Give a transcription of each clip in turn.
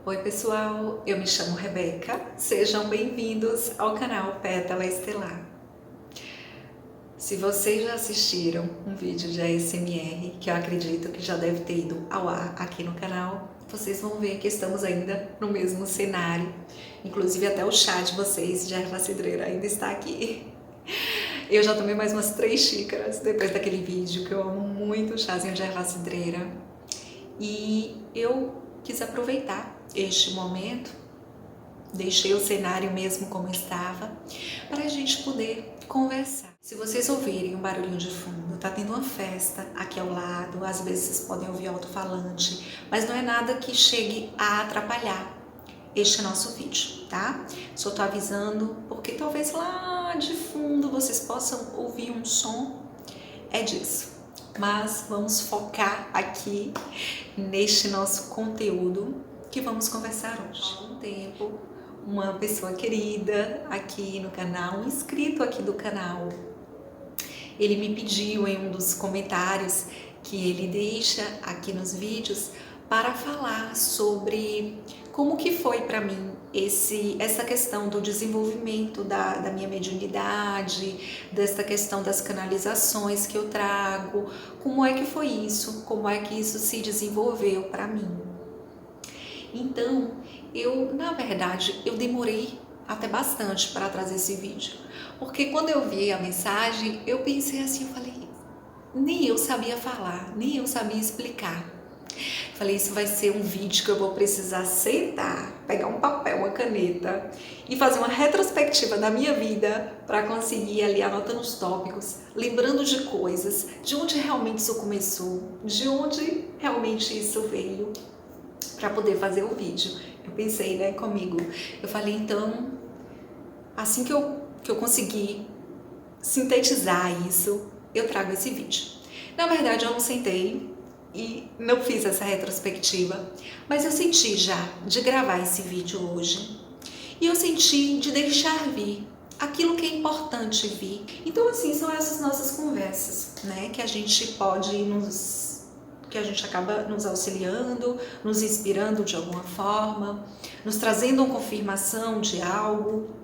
Oi pessoal, eu me chamo Rebeca, sejam bem-vindos ao canal Pétala Estelar. Se vocês já assistiram um vídeo de ASMR, que eu acredito que já deve ter ido ao ar aqui no canal, vocês vão ver que estamos ainda no mesmo cenário, inclusive até o chá de vocês de erva cidreira ainda está aqui. Eu já tomei mais umas 3 xícaras depois daquele vídeo, que eu amo muito o chazinho de erva cidreira, e eu quis aproveitar este momento, deixei o cenário mesmo como estava, para a gente poder conversar. Se vocês ouvirem um barulhinho de fundo, tá tendo uma festa aqui ao lado, às vezes vocês podem ouvir alto-falante, mas não é nada que chegue a atrapalhar este nosso vídeo, tá? Só tô avisando porque talvez lá de fundo vocês possam ouvir um som, é disso. Mas vamos focar aqui neste nosso conteúdo que vamos conversar hoje. Há um tempo, uma pessoa querida aqui no canal, um inscrito aqui do canal, ele me pediu em um dos comentários que ele deixa aqui nos vídeos para falar sobre como que foi para mim essa questão do desenvolvimento da minha mediunidade, dessa questão das canalizações que eu trago, como é que foi isso, como é que isso se desenvolveu para mim. Então, na verdade, eu demorei até bastante para trazer esse vídeo, porque quando eu vi a mensagem, eu pensei assim, eu falei, nem eu sabia falar, nem eu sabia explicar. Falei, isso vai ser um vídeo que eu vou precisar sentar, pegar um papel, uma caneta e fazer uma retrospectiva da minha vida para conseguir ali anotando os tópicos, lembrando de coisas, de onde realmente isso começou, de onde realmente isso veio, para poder fazer o vídeo. Eu pensei, né, comigo. Eu falei, então, assim que eu conseguir sintetizar isso, eu trago esse vídeo. Na verdade, eu não sentei e não fiz essa retrospectiva, mas eu senti já de gravar esse vídeo hoje e eu senti de deixar vir aquilo que é importante vir. Então, assim, são essas nossas conversas, né, que a gente acaba nos auxiliando, nos inspirando de alguma forma, nos trazendo uma confirmação de algo.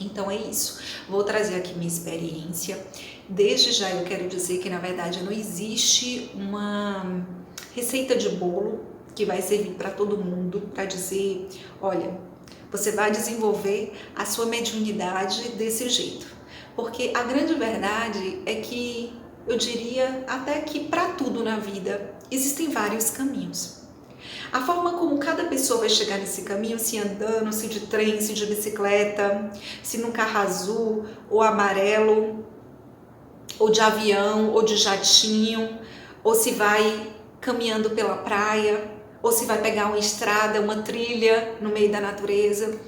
Então é isso, vou trazer aqui minha experiência. Desde já eu quero dizer que na verdade não existe uma receita de bolo que vai servir para todo mundo, para dizer, olha, você vai desenvolver a sua mediunidade desse jeito. Porque a grande verdade é que eu diria até que para tudo na vida existem vários caminhos. A forma como cada pessoa vai chegar nesse caminho, se andando, se de trem, se de bicicleta, se num carro azul ou amarelo, ou de avião, ou de jatinho, ou se vai caminhando pela praia, ou se vai pegar uma estrada, uma trilha no meio da natureza,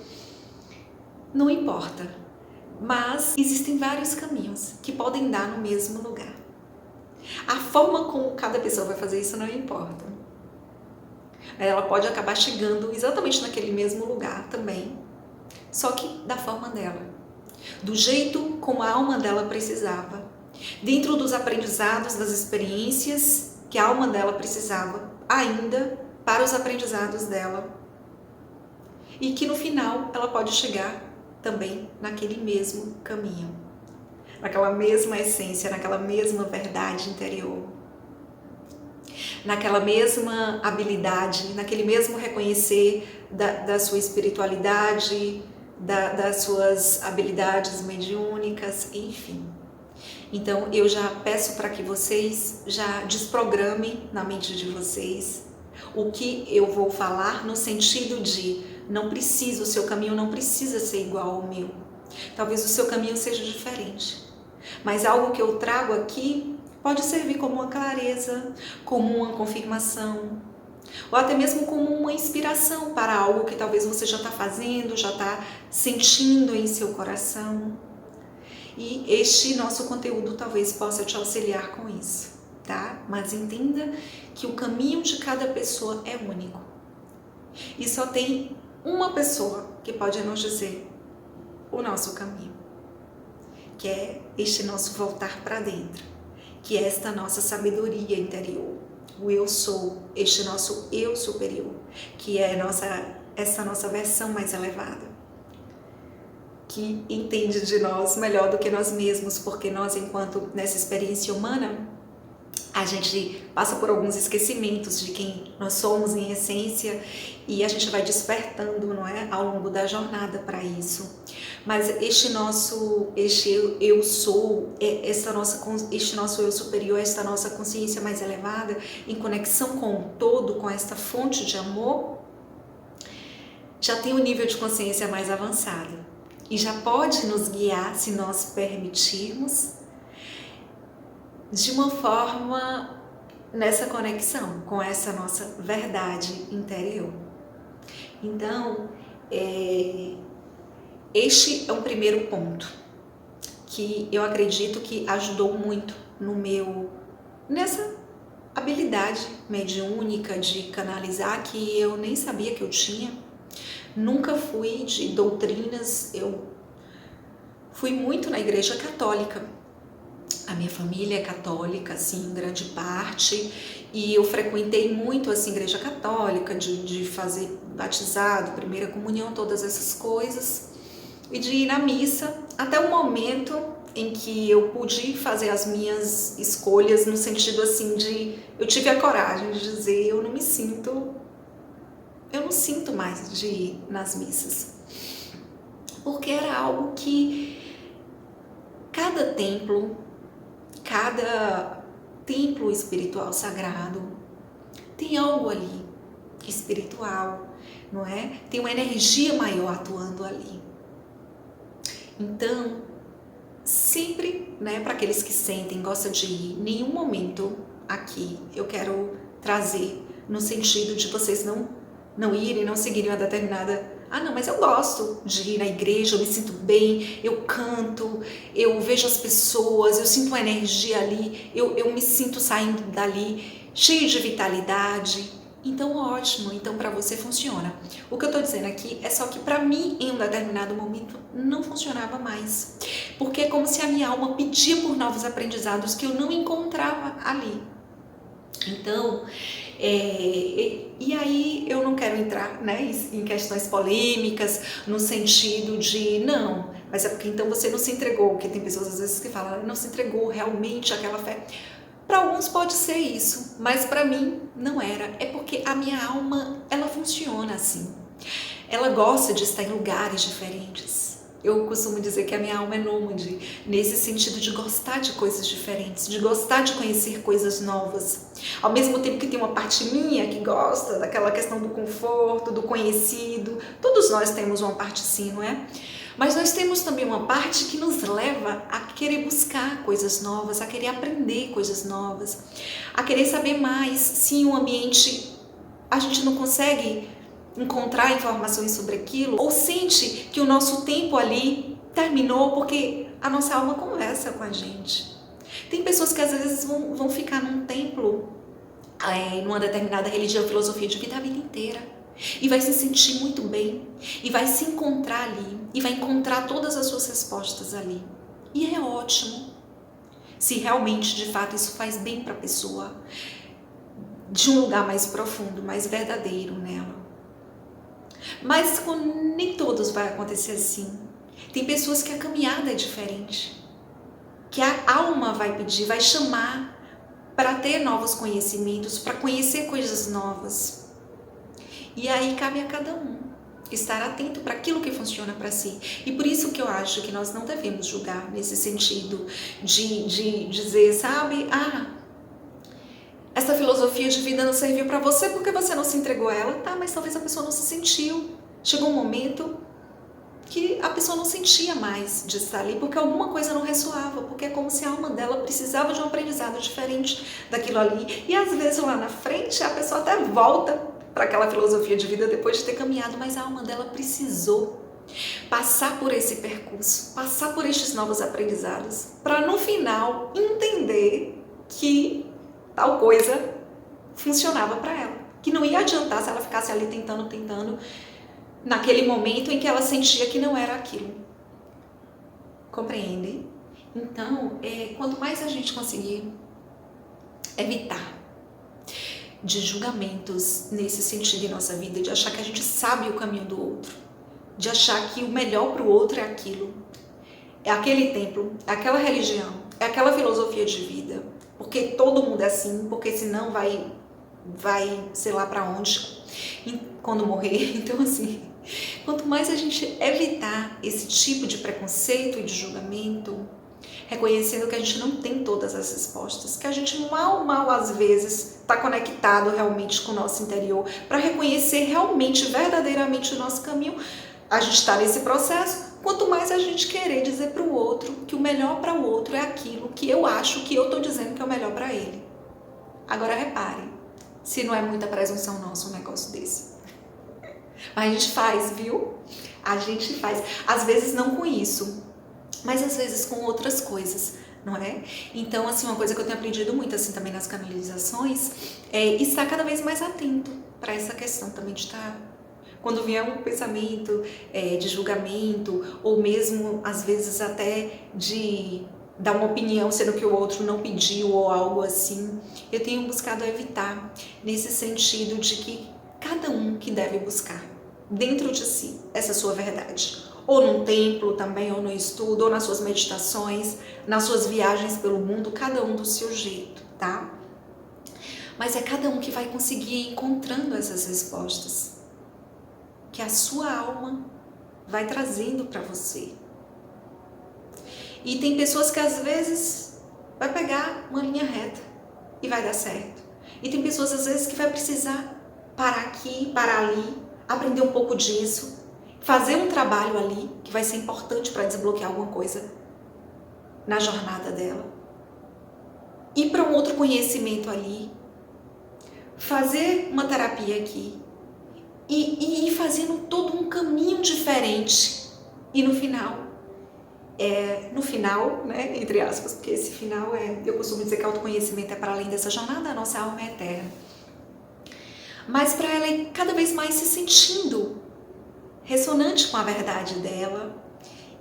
não importa. Mas existem vários caminhos que podem dar no mesmo lugar. A forma como cada pessoa vai fazer isso não importa. Ela pode acabar chegando exatamente naquele mesmo lugar também, só que da forma dela, do jeito como a alma dela precisava, dentro dos aprendizados, das experiências que a alma dela precisava ainda para os aprendizados dela, e que no final ela pode chegar também naquele mesmo caminho, naquela mesma essência, naquela mesma verdade interior, naquela mesma habilidade, naquele mesmo reconhecer da sua espiritualidade, das suas habilidades mediúnicas, enfim. Então eu já peço para que vocês já desprogramem na mente de vocês o que eu vou falar, no sentido de o seu caminho não precisa ser igual ao meu. Talvez o seu caminho seja diferente, mas algo que eu trago aqui pode servir como uma clareza, como uma confirmação, ou até mesmo como uma inspiração para algo que talvez você já está fazendo, já está sentindo em seu coração. E este nosso conteúdo talvez possa te auxiliar com isso, tá? Mas entenda que o caminho de cada pessoa é único. E só tem uma pessoa que pode nos dizer o nosso caminho, que é este nosso voltar para dentro, que é esta nossa sabedoria interior, o eu sou, este nosso eu superior, que é essa nossa versão mais elevada, que entende de nós melhor do que nós mesmos, porque nós, enquanto nessa experiência humana, a gente passa por alguns esquecimentos de quem nós somos em essência e a gente vai despertando, não é, ao longo da jornada para isso. Mas este eu sou, este nosso eu superior, esta nossa consciência mais elevada, em conexão com o todo, com esta fonte de amor, já tem um nível de consciência mais avançado e já pode nos guiar, se nós permitirmos, de uma forma nessa conexão com essa nossa verdade interior. Então, este é um primeiro ponto que eu acredito que ajudou muito nessa habilidade mediúnica de canalizar, que eu nem sabia que eu tinha. Nunca fui de doutrinas, eu fui muito na igreja católica. A minha família é católica, assim, em grande parte, e eu frequentei muito, assim, igreja católica, de fazer batizado, primeira comunhão, todas essas coisas, e de ir na missa, até o momento em que eu pude fazer as minhas escolhas, no sentido, assim, eu tive a coragem de dizer, eu não sinto mais de ir nas missas, porque era algo que cada templo espiritual sagrado tem algo ali espiritual, não é? Tem uma energia maior atuando ali. Então, sempre, né, para aqueles que sentem, gostam de ir, nenhum momento aqui eu quero trazer no sentido de vocês não irem, não seguirem uma determinada... não, mas eu gosto de ir na igreja, eu me sinto bem, eu canto, eu vejo as pessoas, eu sinto uma energia ali, eu me sinto saindo dali cheio de vitalidade. Então, ótimo, então para você funciona. O que eu estou dizendo aqui é só que para mim, em um determinado momento, não funcionava mais. Porque é como se a minha alma pedia por novos aprendizados que eu não encontrava ali. Então, e aí eu não quero entrar, né, em questões polêmicas, no sentido de, não, mas é porque então você não se entregou, porque tem pessoas às vezes que falam, não se entregou realmente àquela fé. Para alguns pode ser isso, mas para mim não era, é porque a minha alma, ela funciona assim, ela gosta de estar em lugares diferentes. Eu costumo dizer que a minha alma é nômade, nesse sentido de gostar de coisas diferentes, de gostar de conhecer coisas novas. Ao mesmo tempo que tem uma parte minha que gosta daquela questão do conforto, do conhecido. Todos nós temos uma parte sim, não é? Mas nós temos também uma parte que nos leva a querer buscar coisas novas, a querer aprender coisas novas, a querer saber mais. Se em um ambiente a gente não consegue encontrar informações sobre aquilo, ou sente que o nosso tempo ali terminou porque a nossa alma conversa com a gente. Tem pessoas que às vezes vão ficar num templo, numa determinada religião, filosofia de vida a vida inteira, e vai se sentir muito bem, e vai se encontrar ali, e vai encontrar todas as suas respostas ali. E é ótimo, se realmente, de fato, isso faz bem para a pessoa, de um lugar mais profundo, mais verdadeiro nela. Mas nem todos vai acontecer assim. Tem pessoas que a caminhada é diferente, que a alma vai pedir, vai chamar para ter novos conhecimentos, para conhecer coisas novas. E aí cabe a cada um estar atento para aquilo que funciona para si. E por isso que eu acho que nós não devemos julgar nesse sentido de dizer, sabe, essa filosofia de vida não serviu para você porque você não se entregou a ela. Tá, mas talvez a pessoa não se sentiu. Chegou um momento que a pessoa não sentia mais de estar ali, porque alguma coisa não ressoava, porque é como se a alma dela precisava de um aprendizado diferente daquilo ali. E às vezes lá na frente a pessoa até volta para aquela filosofia de vida depois de ter caminhado, mas a alma dela precisou passar por esse percurso, passar por estes novos aprendizados, para no final entender que tal coisa funcionava para ela, que não ia adiantar se ela ficasse ali tentando, naquele momento em que ela sentia que não era aquilo. Compreende? Então, quanto mais a gente conseguir evitar de julgamentos nesse sentido em nossa vida, de achar que a gente sabe o caminho do outro, de achar que o melhor para o outro é aquilo, é aquele templo, é aquela religião, é aquela filosofia de vida, porque todo mundo é assim, porque senão vai sei lá para onde quando morrer. Então assim, quanto mais a gente evitar esse tipo de preconceito e de julgamento, reconhecendo que a gente não tem todas as respostas, que a gente mal às vezes está conectado realmente com o nosso interior para reconhecer realmente, verdadeiramente o nosso caminho, a gente está nesse processo. Quanto mais a gente querer dizer para o outro que o melhor para o outro é aquilo que eu acho que eu estou dizendo que é o melhor para ele. Agora repare, se não é muita presunção nossa um negócio desse. Mas a gente faz, viu? A gente faz. Às vezes não com isso, mas às vezes com outras coisas, não é? Então, assim, uma coisa que eu tenho aprendido muito, assim, também nas canalizações, é estar cada vez mais atento para essa questão também de estar... Quando vier um pensamento de julgamento, ou mesmo, às vezes, até de dar uma opinião, sendo que o outro não pediu ou algo assim, eu tenho buscado evitar, nesse sentido de que cada um que deve buscar dentro de si essa sua verdade, ou num templo também, ou no estudo, ou nas suas meditações, nas suas viagens pelo mundo, cada um do seu jeito, tá? Mas é cada um que vai conseguir ir encontrando essas respostas, que a sua alma vai trazendo para você. E tem pessoas que às vezes vai pegar uma linha reta e vai dar certo. E tem pessoas às vezes que vai precisar parar aqui, parar ali, aprender um pouco disso, fazer um trabalho ali que vai ser importante para desbloquear alguma coisa na jornada dela. Ir para um outro conhecimento ali, fazer uma terapia aqui e ir fazendo todo um caminho diferente. E no final, né, entre aspas, porque esse final eu costumo dizer que autoconhecimento é para além dessa jornada, a nossa alma é eterna. Mas para ela ir cada vez mais se sentindo ressonante com a verdade dela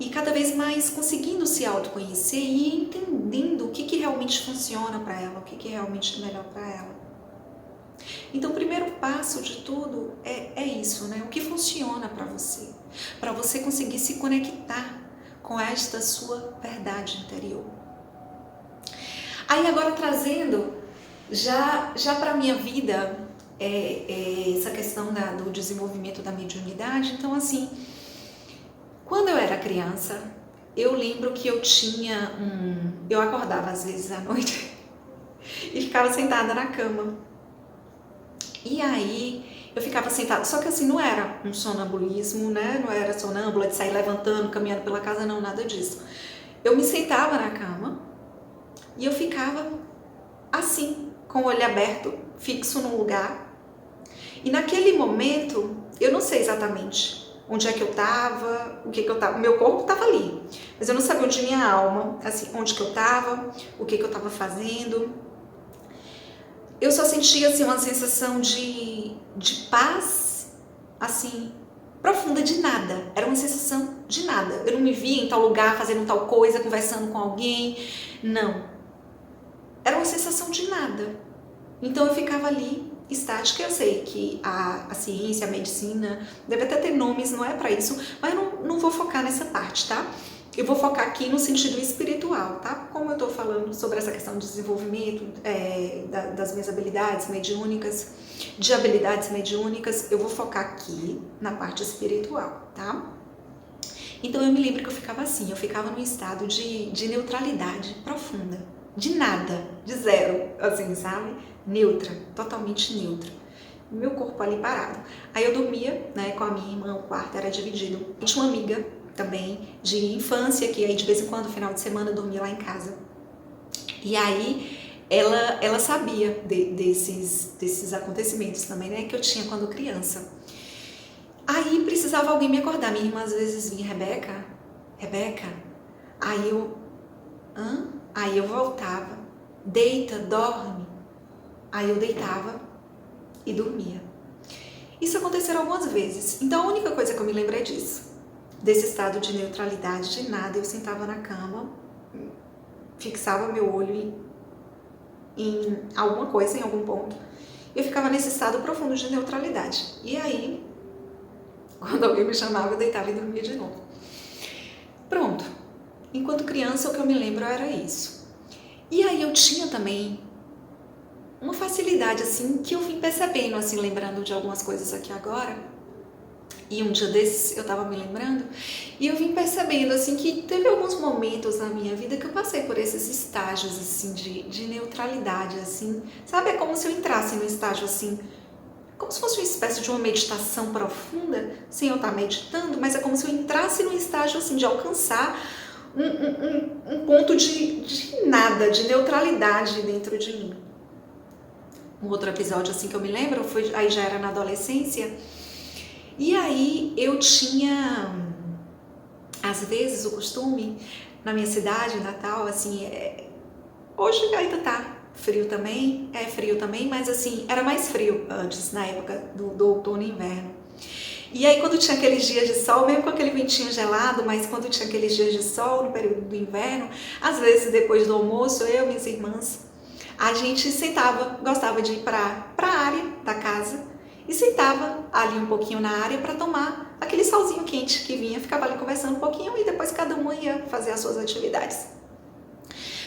e cada vez mais conseguindo se autoconhecer e entendendo o que realmente funciona para ela, o que realmente é melhor para ela. Então o primeiro passo de tudo é isso, né? O que funciona para você conseguir se conectar com esta sua verdade interior. Aí agora trazendo já para a minha vida essa questão do desenvolvimento da mediunidade. Então assim, quando eu era criança, eu lembro que eu acordava às vezes à noite e ficava sentada na cama. E aí eu ficava sentada, só que assim não era um sonambulismo, né? Não era sonâmbula de sair levantando, caminhando pela casa, não, nada disso. Eu me sentava na cama e eu ficava assim, com o olho aberto, fixo num lugar. E naquele momento, eu não sei exatamente onde é que eu estava, o que eu estava, o meu corpo estava ali, mas eu não sabia onde minha alma, assim, onde que eu estava, o que eu estava fazendo. Eu só sentia assim uma sensação de paz, assim, profunda, de nada. Era uma sensação de nada. Eu não me via em tal lugar, fazendo tal coisa, conversando com alguém. Não. Era uma sensação de nada. Então eu ficava ali, estática. Eu sei que a ciência, a medicina, deve até ter nomes, não é para isso, mas eu não vou focar nessa parte, tá? Eu vou focar aqui no sentido espiritual, tá? Como eu tô falando sobre essa questão de desenvolvimento das minhas habilidades mediúnicas, eu vou focar aqui na parte espiritual, tá? Então eu me lembro que eu ficava assim, eu ficava num estado de neutralidade profunda, de nada, de zero, assim, sabe? Neutra, totalmente neutra. Meu corpo ali parado. Aí eu dormia, né, com a minha irmã, o quarto era dividido. Eu tinha uma amiga também de infância, que aí de vez em quando, final de semana, eu dormia lá em casa. E aí ela sabia desses acontecimentos também, né, que eu tinha quando criança. Aí precisava alguém me acordar. Minha irmã às vezes vinha, Rebeca, aí eu, Aí eu voltava, deita, dorme. Aí eu deitava e dormia. Isso aconteceu algumas vezes. Então a única coisa que eu me lembro é disso. Desse estado de neutralidade, de nada. Eu sentava na cama, fixava meu olho em alguma coisa, em algum ponto, eu ficava nesse estado profundo de neutralidade. E aí, quando alguém me chamava, eu deitava e dormia de novo. Pronto. Enquanto criança, o que eu me lembro era isso. E aí eu tinha também uma facilidade, assim, que eu vim percebendo, assim, lembrando de algumas coisas aqui agora. E um dia desses eu tava me lembrando, e eu vim percebendo, assim, que teve alguns momentos na minha vida que eu passei por esses estágios, assim, de neutralidade, assim. Sabe, é como se eu entrasse num estágio, assim, como se fosse uma espécie de uma meditação profunda, sem eu estar meditando, mas é como se eu entrasse num estágio, assim, de alcançar um ponto de nada, de neutralidade dentro de mim. Um outro episódio, assim, que eu me lembro, aí já era na adolescência, e aí eu tinha, às vezes, o costume, na minha cidade, Natal, assim, hoje ainda tá frio também, é frio também, mas assim, era mais frio antes, na época do outono e inverno. E aí quando tinha aqueles dias de sol, mesmo com aquele ventinho gelado, mas quando tinha aqueles dias de sol no período do inverno, às vezes depois do almoço, eu e minhas irmãs, a gente sentava, gostava de ir para a área da casa e sentava ali um pouquinho na área para tomar aquele solzinho quente que vinha, ficava ali conversando um pouquinho e depois cada uma ia fazer as suas atividades.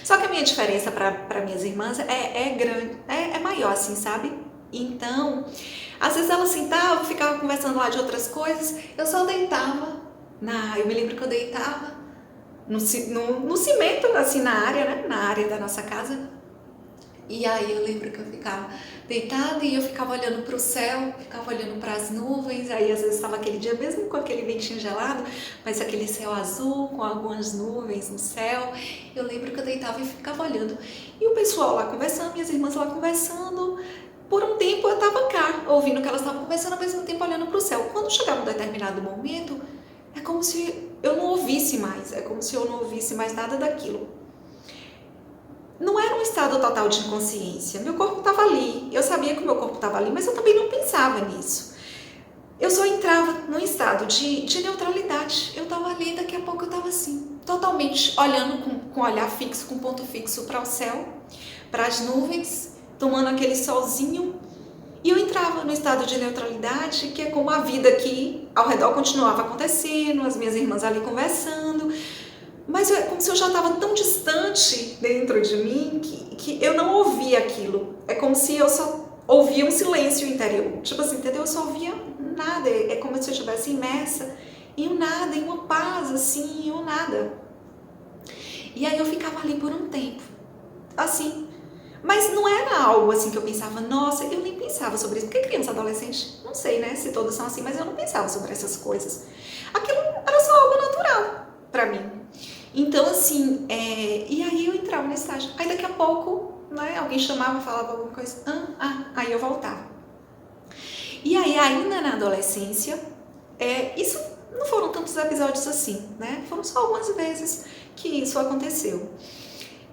Só que a minha diferença para minhas irmãs é grande, é maior, assim, sabe? Então, às vezes elas sentavam, ficavam conversando lá de outras coisas, eu só deitava, eu me lembro que eu deitava no cimento, assim, na área, né? Na área da nossa casa. E aí eu lembro que eu ficava deitada e eu ficava olhando para o céu, ficava olhando para as nuvens, aí às vezes estava aquele dia mesmo com aquele ventinho gelado, mas aquele céu azul com algumas nuvens no céu. Eu lembro que eu deitava e ficava olhando. E o pessoal lá conversando, minhas irmãs lá conversando. Por um tempo eu estava cá, ouvindo que elas estavam conversando, ao mesmo tempo olhando para o céu. Quando chegava um determinado momento, é como se eu não ouvisse mais, é como se eu não ouvisse mais nada daquilo. Não era um estado total de inconsciência, meu corpo estava ali, eu sabia que o meu corpo estava ali, mas eu também não pensava nisso. Eu só entrava num estado de neutralidade, eu estava ali, daqui a pouco eu estava assim, totalmente olhando com olhar fixo, com ponto fixo para o céu, para as nuvens, tomando aquele solzinho, e eu entrava no estado de neutralidade, que é como a vida aqui ao redor continuava acontecendo, as minhas irmãs ali conversando, mas é como se eu já estava tão distante dentro de mim que eu não ouvia aquilo. É como se eu só ouvia um silêncio interior. Tipo assim, entendeu? Eu só ouvia nada. É como se eu estivesse imersa em um nada, em uma paz, assim, em um nada. E aí eu ficava ali por um tempo. Assim. Mas não era algo assim que eu pensava, nossa, eu nem pensava sobre isso. Porque criança, adolescente, não sei, né, se todos são assim, mas eu não pensava sobre essas coisas. Aquilo era só algo natural pra mim. Então, assim, e aí eu entrava nesse estágio. Aí daqui a pouco, né, alguém chamava, falava alguma coisa, aí eu voltava. E aí, ainda na adolescência, isso não foram tantos episódios assim, né? Foram só algumas vezes que isso aconteceu.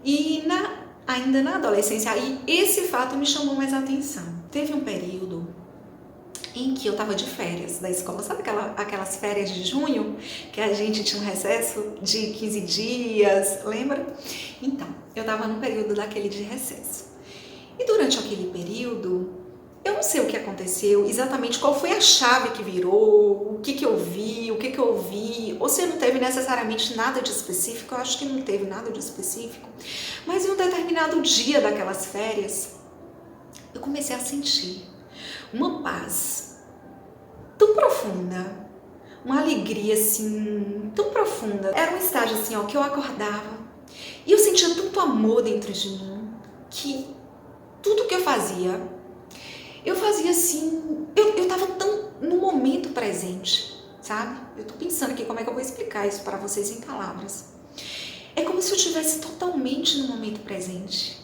E ainda na adolescência, aí esse fato me chamou mais a atenção. Teve um período em que eu estava de férias da escola, sabe aquelas férias de junho, que a gente tinha um recesso de 15 dias, lembra? Então, eu estava no período daquele de recesso. E durante aquele período, eu não sei o que aconteceu, exatamente qual foi a chave que virou, o que eu vi, o que eu ouvi, ou se não teve necessariamente nada de específico, eu acho que não teve nada de específico, mas em um determinado dia daquelas férias, eu comecei a sentir uma paz tão profunda, uma alegria assim, tão profunda. Era um estágio assim, ó, que eu acordava e eu sentia tanto amor dentro de mim que tudo que eu fazia assim, eu tava tão no momento presente, sabe? Eu tô pensando aqui como é que eu vou explicar isso para vocês em palavras. É como se eu estivesse totalmente no momento presente.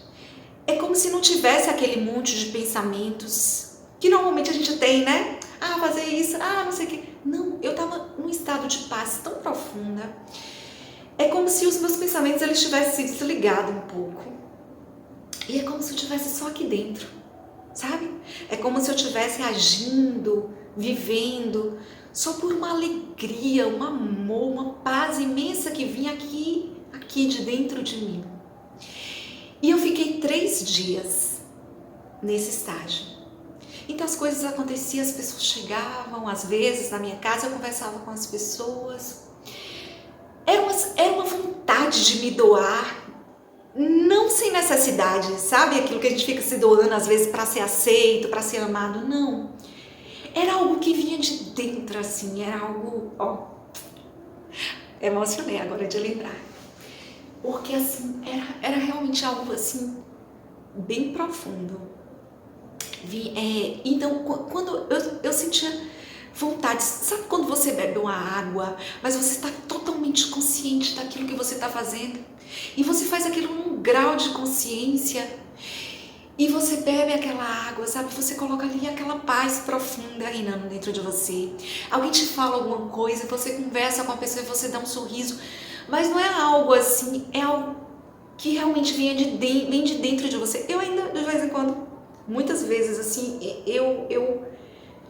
É como se não tivesse aquele monte de pensamentos que normalmente a gente tem, né? Fazer isso, não sei o que. Não, eu tava num estado de paz tão profunda. É como se os meus pensamentos eles tivessem se desligado um pouco. E é como se eu estivesse só aqui dentro, sabe? É como se eu estivesse agindo, vivendo, só por uma alegria, um amor, uma paz imensa que vinha aqui de dentro de mim. E eu fiquei 3 dias nesse estágio. Então as coisas aconteciam, as pessoas chegavam, às vezes na minha casa eu conversava com as pessoas. Era uma vontade de me doar, não sem necessidade, sabe? Aquilo que a gente fica se doando às vezes para ser aceito, para ser amado, não. Era algo que vinha de dentro, assim, era algo, emocionei agora de lembrar. Porque assim, era realmente algo assim, bem profundo. Então, quando eu sentia vontade, sabe quando você bebe uma água, mas você está totalmente consciente daquilo que você está fazendo? E você faz aquilo num grau de consciência, e você bebe aquela água, sabe? Você coloca ali aquela paz profunda reinando dentro de você. Alguém te fala alguma coisa, você conversa com a pessoa e você dá um sorriso, mas não é algo assim, é algo que realmente vem de dentro de você. Eu ainda, de vez em quando, muitas vezes, assim, eu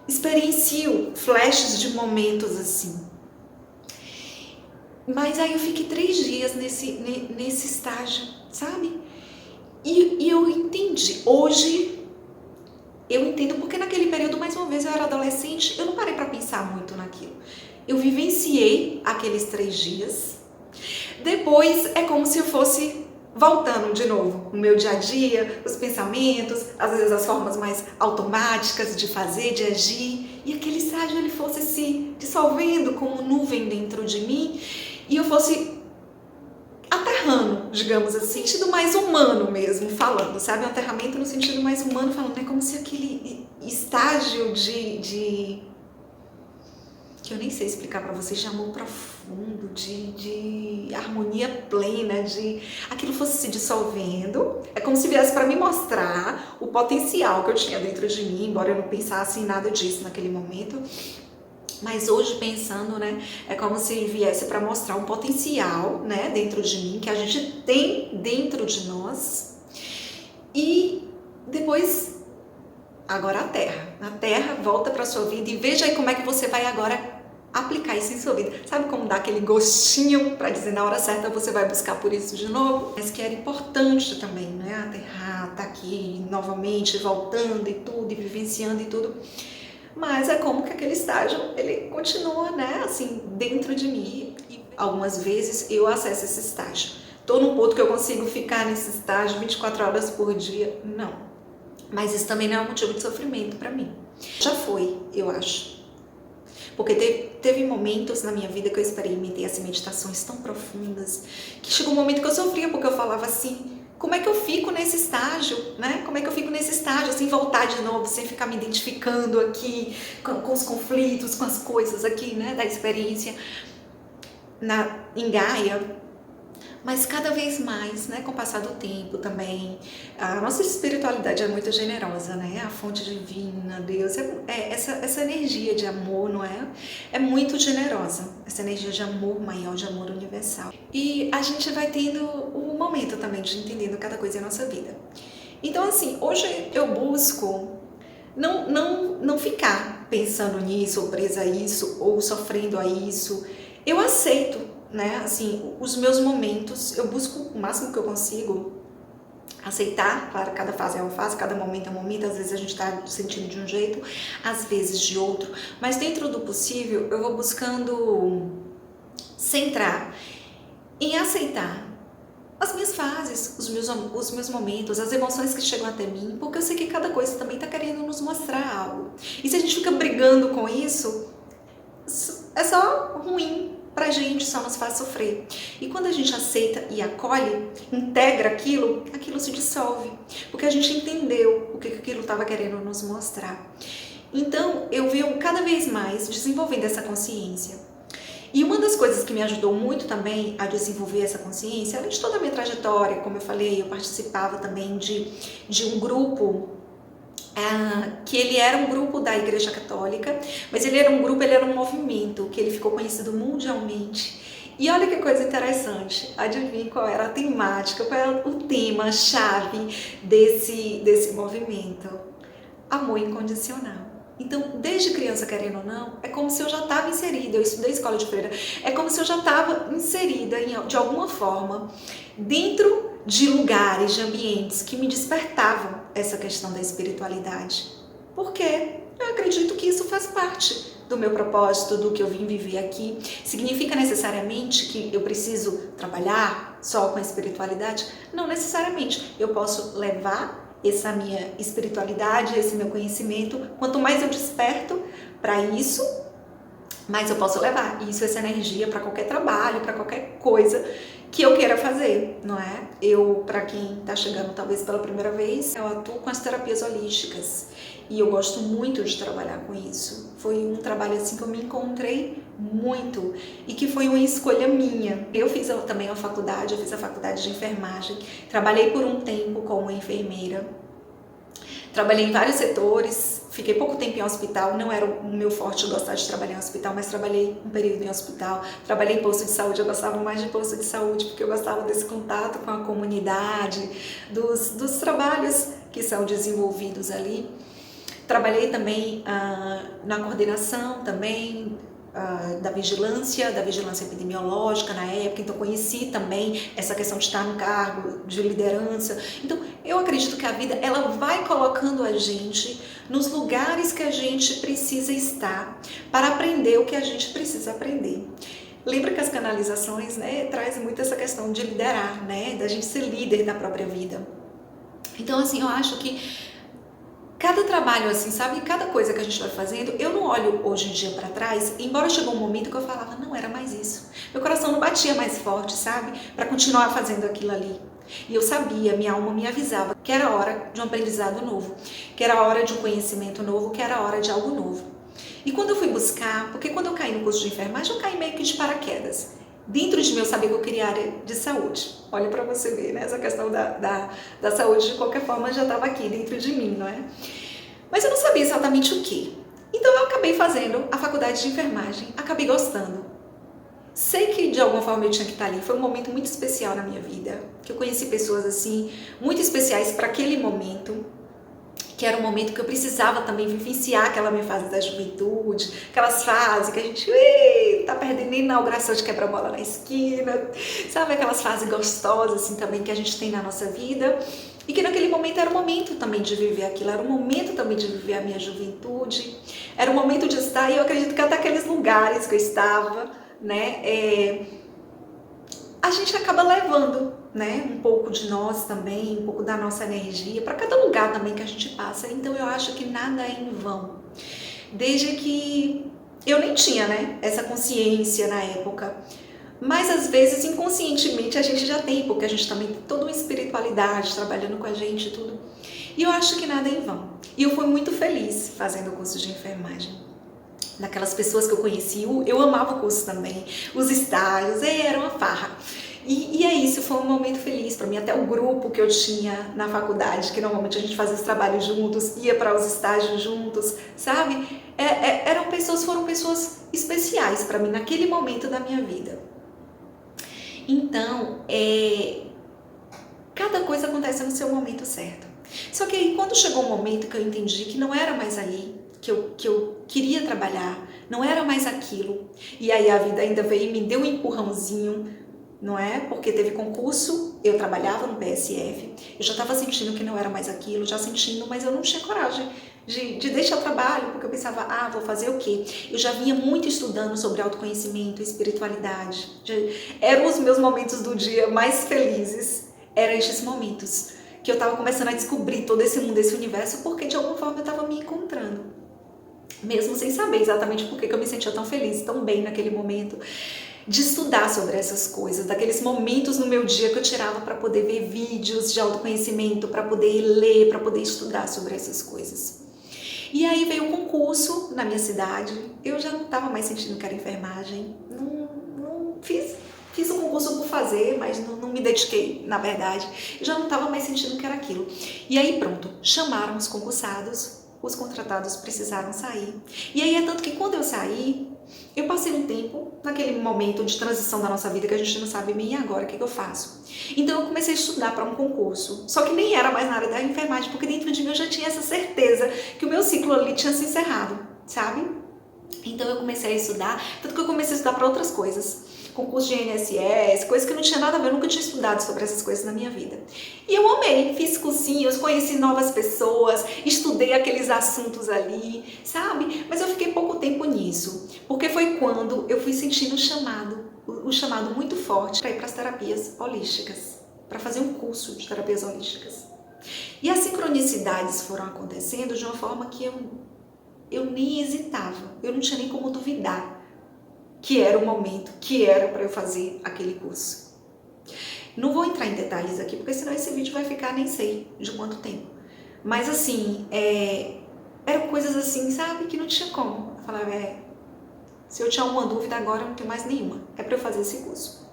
experiencio flashes de momentos assim. Mas aí eu fiquei 3 dias nesse estágio, sabe? E eu entendi. Hoje eu entendo porque naquele período, mais uma vez, eu era adolescente, eu não parei para pensar muito naquilo. Eu vivenciei aqueles 3 dias. Depois é como se eu fosse voltando de novo no meu dia a dia, os pensamentos, às vezes as formas mais automáticas de fazer, de agir, e aquele estágio ele fosse se dissolvendo como nuvem dentro de mim, e eu fosse aterrando, digamos assim, no sentido mais humano mesmo, falando, sabe? Um aterramento no sentido mais humano, falando, é como se aquele estágio que eu nem sei explicar para vocês, de amor profundo, de harmonia plena, aquilo fosse se dissolvendo. É como se viesse para me mostrar o potencial que eu tinha dentro de mim, embora eu não pensasse em nada disso naquele momento. Mas hoje pensando, né, é como se viesse para mostrar um potencial, né, dentro de mim, que a gente tem dentro de nós. E depois, agora a Terra volta para sua vida e veja aí como é que você vai agora aplicar isso em sua vida. Sabe como dá aquele gostinho para dizer na hora certa você vai buscar por isso de novo? Mas que era importante também, né, aterrar, tá aqui novamente, voltando e tudo, e vivenciando e tudo. Mas é como que aquele estágio, ele continua, né, assim, dentro de mim. E algumas vezes eu acesso esse estágio. Tô num ponto que eu consigo ficar nesse estágio 24 horas por dia? Não. Mas isso também não é um motivo de sofrimento para mim. Já foi, eu acho. Porque teve momentos na minha vida que eu experimentei assim, meditações tão profundas, que chegou um momento que eu sofria, porque eu falava assim, como é que eu fico nesse estágio, né? Como é que eu fico nesse estágio, sem voltar de novo, sem ficar me identificando aqui com os conflitos, com as coisas aqui, né? Da experiência em Gaia. Mas cada vez mais, né? Com o passar do tempo também, a nossa espiritualidade é muito generosa, né? A fonte divina, Deus, essa energia de amor, não é? É muito generosa, essa energia de amor maior, de amor universal. E a gente vai tendo o momento também de entendendo cada coisa em nossa vida. Então, assim, hoje eu busco não ficar pensando nisso, ou presa a isso, ou sofrendo a isso. Eu aceito, né, assim, os meus momentos, eu busco o máximo que eu consigo aceitar. Claro, cada fase é uma fase, cada momento é um momento, às vezes a gente está sentindo de um jeito, às vezes de outro, mas dentro do possível eu vou buscando centrar em aceitar as minhas fases, os meus momentos, as emoções que chegam até mim, porque eu sei que cada coisa também está querendo nos mostrar algo, e se a gente fica brigando com isso, é só ruim pra gente, só nos faz sofrer. E quando a gente aceita e acolhe, integra aquilo se dissolve, porque a gente entendeu o que aquilo estava querendo nos mostrar. Então eu venho cada vez mais desenvolvendo essa consciência. E uma das coisas que me ajudou muito também a desenvolver essa consciência, além de toda a minha trajetória, como eu falei, eu participava também de um grupo que ele era um grupo da Igreja Católica, mas ele era um movimento que ele ficou conhecido mundialmente. E olha que coisa interessante, adivinha qual era a temática, qual era o tema-chave desse movimento? Amor incondicional. Então, desde criança, querendo ou não, é como se eu já estava inserida, eu estudei escola de freira, é como se eu já estava inserida de alguma forma dentro de lugares, de ambientes que me despertavam essa questão da espiritualidade. porque eu acredito que isso faz parte do meu propósito, do que eu vim viver aqui. Significa necessariamente que eu preciso trabalhar só com a espiritualidade? Não necessariamente. Eu posso levar essa minha espiritualidade, esse meu conhecimento, quanto mais eu desperto para isso, mais eu posso levar isso, essa energia para qualquer trabalho, para qualquer coisa que eu queira fazer, não é? Eu, para quem está chegando talvez pela primeira vez, eu atuo com as terapias holísticas e eu gosto muito de trabalhar com isso. Foi um trabalho assim que eu me encontrei muito e que foi uma escolha minha. Eu fiz também a faculdade, eu fiz a faculdade de enfermagem, trabalhei por um tempo como enfermeira, trabalhei em vários setores, fiquei pouco tempo em hospital, não era o meu forte gostar de trabalhar em hospital, mas trabalhei um período em hospital, trabalhei em posto de saúde, eu gostava mais de posto de saúde porque eu gostava desse contato com a comunidade, dos trabalhos que são desenvolvidos ali. Trabalhei também na coordenação também, da vigilância epidemiológica na época, então conheci também essa questão de estar no cargo de liderança. Então eu acredito que a vida ela vai colocando a gente nos lugares que a gente precisa estar para aprender o que a gente precisa aprender. Lembra que as canalizações, né, traz muito essa questão de liderar, né, da gente ser líder da própria vida. Então assim, eu acho que cada trabalho assim, sabe, cada coisa que a gente vai fazendo, eu não olho hoje em dia para trás, embora chegou um momento que eu falava, não era mais isso. Meu coração não batia mais forte, sabe, para continuar fazendo aquilo ali. E eu sabia, minha alma me avisava que era hora de um aprendizado novo, que era hora de um conhecimento novo, que era hora de algo novo. E quando eu fui buscar, porque quando eu caí no curso de enfermagem, eu caí meio que de paraquedas. Dentro de mim eu sabia que eu queria área de saúde. Olha para você ver, né? Essa questão da saúde de qualquer forma já estava aqui dentro de mim, não é? Mas eu não sabia exatamente o que. Então eu acabei fazendo a faculdade de enfermagem, acabei gostando. Sei que de alguma forma eu tinha que estar ali, foi um momento muito especial na minha vida, que eu conheci pessoas assim, muito especiais para aquele momento, que era um momento que eu precisava também vivenciar aquela minha fase da juventude, aquelas fases que a gente tá perdendo nem inauguração de quebra-mola na esquina, sabe, aquelas fases gostosas assim também que a gente tem na nossa vida, e que naquele momento era o momento também de viver aquilo, era o momento também de viver a minha juventude, era o momento de estar, e eu acredito que até aqueles lugares que eu estava, né, a gente acaba levando, né, um pouco de nós também, um pouco da nossa energia para cada lugar também que a gente passa. Então eu acho que nada é em vão. Desde que eu nem tinha, né, essa consciência na época, mas às vezes inconscientemente a gente já tem, porque a gente também tem toda uma espiritualidade trabalhando com a gente e tudo. E eu acho que nada é em vão. E eu fui muito feliz fazendo o curso de enfermagem. Daquelas pessoas que eu conheci, eu amava o curso também, os estágios, era uma farra. E é isso, foi um momento feliz para mim, até o grupo que eu tinha na faculdade, que normalmente a gente fazia os trabalhos juntos, ia para os estágios juntos, sabe? Foram pessoas especiais para mim naquele momento da minha vida. Então, cada coisa acontece no seu momento certo. Só que aí quando chegou o momento que eu entendi que não era mais ali, que eu queria trabalhar, não era mais aquilo. E aí a vida ainda veio e me deu um empurrãozinho, não é? Porque teve concurso, eu trabalhava no PSF, eu já estava sentindo que não era mais aquilo, já sentindo, mas eu não tinha coragem de deixar o trabalho, porque eu pensava, vou fazer o quê? Eu já vinha muito estudando sobre autoconhecimento, espiritualidade, eram os meus momentos do dia mais felizes, eram estes momentos que eu estava começando a descobrir todo esse mundo, esse universo, porque de alguma forma eu estava me encontrando. Mesmo sem saber exatamente por que eu me sentia tão feliz, tão bem naquele momento, de estudar sobre essas coisas, daqueles momentos no meu dia que eu tirava para poder ver vídeos de autoconhecimento, para poder ler, para poder estudar sobre essas coisas. E aí veio o concurso na minha cidade, eu já não estava mais sentindo que era enfermagem, não fiz o concurso por fazer, mas não me dediquei, na verdade, eu já não estava mais sentindo que era aquilo. E aí pronto, chamaram os concursados, os contratados precisaram sair. E aí é tanto que quando eu saí, eu passei um tempo naquele momento de transição da nossa vida que a gente não sabe bem agora o que eu faço. Então eu comecei a estudar para um concurso, só que nem era mais na área da enfermagem, porque dentro de mim eu já tinha essa certeza que o meu ciclo ali tinha se encerrado, sabe? Então eu comecei a estudar, tanto que eu comecei a estudar para outras coisas. concurso de INSS, coisa que não tinha nada a ver, eu nunca tinha estudado sobre essas coisas na minha vida. E eu amei, fiz cursinhos, conheci novas pessoas, estudei aqueles assuntos ali, sabe? Mas eu fiquei pouco tempo nisso, porque foi quando eu fui sentindo um chamado muito forte para ir para as terapias holísticas, para fazer um curso de terapias holísticas. E as sincronicidades foram acontecendo de uma forma que eu nem hesitava, eu não tinha nem como duvidar que era o momento, que era para eu fazer aquele curso. Não vou entrar em detalhes aqui, porque senão esse vídeo vai ficar nem sei de quanto tempo. Mas assim, eram coisas assim, sabe, que não tinha como. Eu falava, se eu tinha uma dúvida agora, eu não tenho mais nenhuma. É para eu fazer esse curso.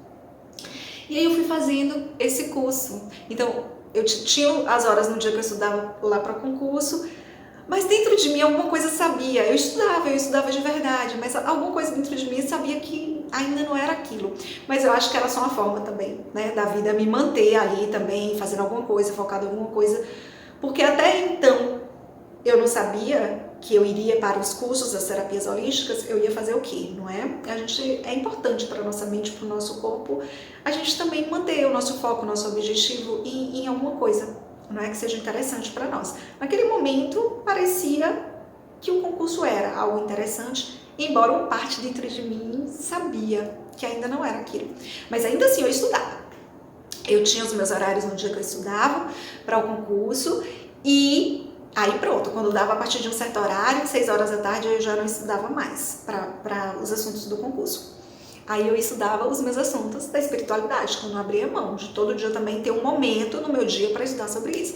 E aí eu fui fazendo esse curso. Então, eu tinha as horas no dia que eu estudava lá para concurso, mas dentro de mim alguma coisa sabia. Eu estudava de verdade, mas alguma coisa dentro de mim sabia que ainda não era aquilo. Mas eu acho que era só uma forma também, né, da vida me manter ali também, fazendo alguma coisa, focado em alguma coisa. Porque até então eu não sabia que eu iria para os cursos das terapias holísticas, eu ia fazer o quê, não é? É importante para a nossa mente, para o nosso corpo, a gente também manter o nosso foco, o nosso objetivo em alguma coisa, não é, que seja interessante para nós. Naquele momento, parecia que o concurso era algo interessante, embora uma parte dentro de mim sabia que ainda não era aquilo. Mas ainda assim eu estudava. Eu tinha os meus horários no dia que eu estudava para o concurso e aí pronto, quando dava a partir de um certo horário, 6 horas da tarde, eu já não estudava mais para os assuntos do concurso. Aí eu estudava os meus assuntos da espiritualidade, que eu não abria mão de todo dia também ter um momento no meu dia para estudar sobre isso.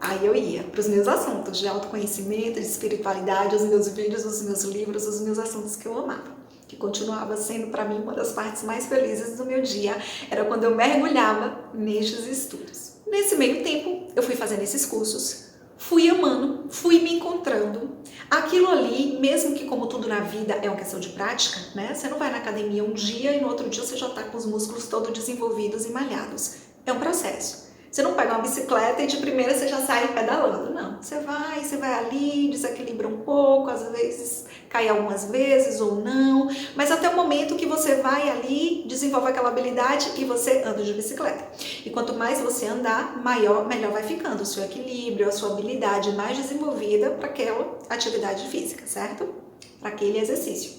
Aí eu ia para os meus assuntos de autoconhecimento, de espiritualidade, os meus vídeos, os meus livros, os meus assuntos que eu amava. Que continuava sendo para mim uma das partes mais felizes do meu dia, era quando eu mergulhava nestes estudos. Nesse meio tempo, eu fui fazendo esses cursos, fui amando, fui me encontrando. Aquilo ali, mesmo que como tudo na vida é uma questão de prática, né? Você não vai na academia um dia e no outro dia você já está com os músculos todos desenvolvidos e malhados. É um processo. Você não pega uma bicicleta e de primeira você já sai pedalando, não. Você vai ali, desequilibra um pouco, às vezes cai algumas vezes ou não, mas até o momento que você vai ali, desenvolve aquela habilidade e você anda de bicicleta. E quanto mais você andar, melhor vai ficando o seu equilíbrio, a sua habilidade mais desenvolvida para aquela atividade física, certo? Para aquele exercício.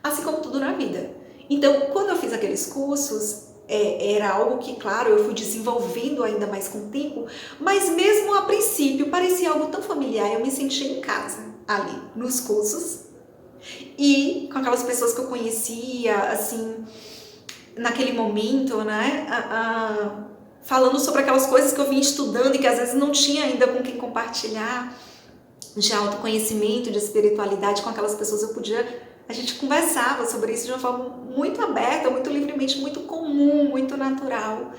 Assim como tudo na vida. Então, quando eu fiz aqueles cursos, era algo que, claro, eu fui desenvolvendo ainda mais com o tempo, mas mesmo a princípio parecia algo tão familiar, eu me sentia em casa ali, nos cursos, e com aquelas pessoas que eu conhecia, assim, naquele momento, né, falando sobre aquelas coisas que eu vinha estudando e que às vezes não tinha ainda com quem compartilhar, de autoconhecimento, de espiritualidade, com aquelas pessoas a gente conversava sobre isso de uma forma muito aberta, muito livremente, muito comum, muito natural.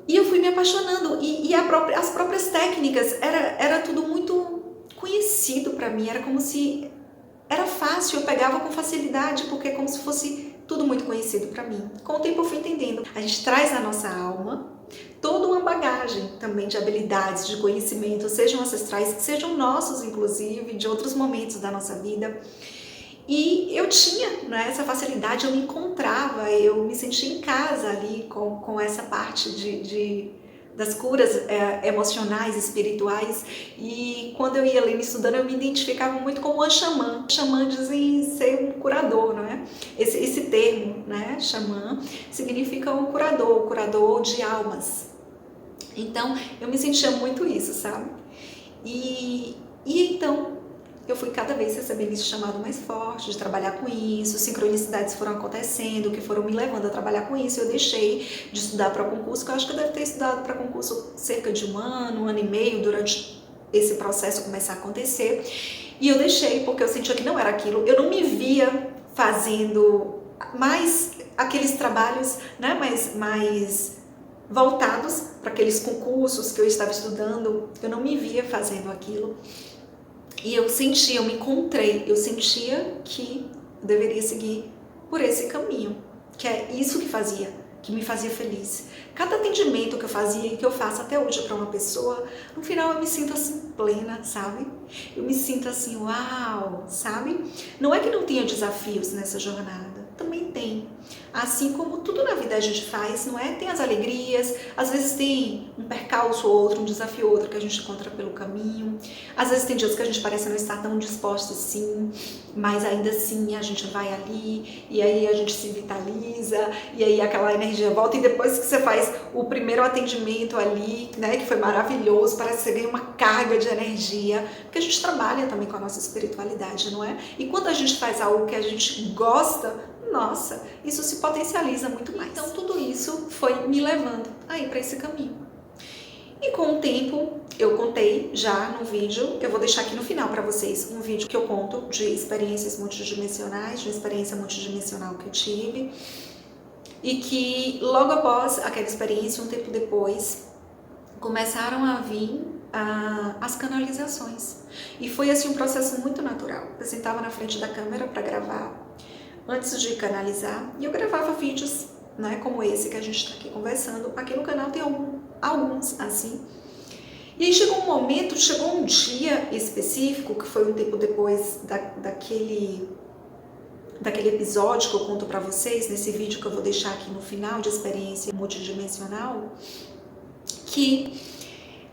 E eu fui me apaixonando. E as próprias técnicas, era tudo muito conhecido para mim. Era como se... Era fácil, eu pegava com facilidade, porque é como se fosse tudo muito conhecido para mim. Com o tempo eu fui entendendo. A gente traz na nossa alma toda uma bagagem também de habilidades, de conhecimento, sejam ancestrais, sejam nossos, inclusive, de outros momentos da nossa vida. E eu tinha, né, essa facilidade, eu me encontrava, eu me sentia em casa ali com essa parte das curas emocionais, espirituais. E quando eu ia ali estudando, eu me identificava muito como uma xamã. Xamã dizem ser um curador, não é? Esse termo, né, xamã, significa um curador de almas. Então, eu me sentia muito isso, sabe? E então... eu fui cada vez recebendo esse chamado mais forte de trabalhar com isso, sincronicidades foram acontecendo, que foram me levando a trabalhar com isso. Eu deixei de estudar para concurso, que eu acho que eu devo ter estudado para concurso cerca de um ano e meio, durante esse processo começar a acontecer. E eu deixei porque eu sentia que não era aquilo, eu não me via fazendo mais aqueles trabalhos, né, mais voltados para aqueles concursos que eu estava estudando, eu não me via fazendo aquilo. E eu me encontrei, eu sentia que eu deveria seguir por esse caminho, que é isso que me fazia feliz. Cada atendimento que eu fazia e que eu faço até hoje para uma pessoa, no final eu me sinto assim plena, sabe? Eu me sinto assim, uau, sabe? Não é que não tenha desafios nessa jornada, também tem. assim como tudo na vida a gente faz, não é? Tem as alegrias, às vezes tem um percalço ou outro, um desafio ou outro que a gente encontra pelo caminho, às vezes tem dias que a gente parece não estar tão disposto assim, mas ainda assim a gente vai ali, e aí a gente se vitaliza, e aí aquela energia volta, e depois que você faz o primeiro atendimento ali, né, que foi maravilhoso, parece que você ganha uma carga de energia, porque a gente trabalha também com a nossa espiritualidade, não é? E quando a gente faz algo que a gente gosta, nossa, isso se potencializa muito mais. Então tudo isso foi me levando aí para esse caminho. E com o tempo, eu contei já no vídeo, eu vou deixar aqui no final para vocês um vídeo que eu conto de experiências multidimensionais, de uma experiência multidimensional que eu tive, e que logo após aquela experiência, um tempo depois, começaram a vir as canalizações. E foi assim um processo muito natural. Eu sentava na frente da câmera para gravar, antes de canalizar, e eu gravava vídeos, né, como esse que a gente está aqui conversando. Aqui no canal tem alguns assim. E aí chegou um dia específico, que foi um tempo depois daquele episódio que eu conto para vocês, nesse vídeo que eu vou deixar aqui no final, de experiência multidimensional, que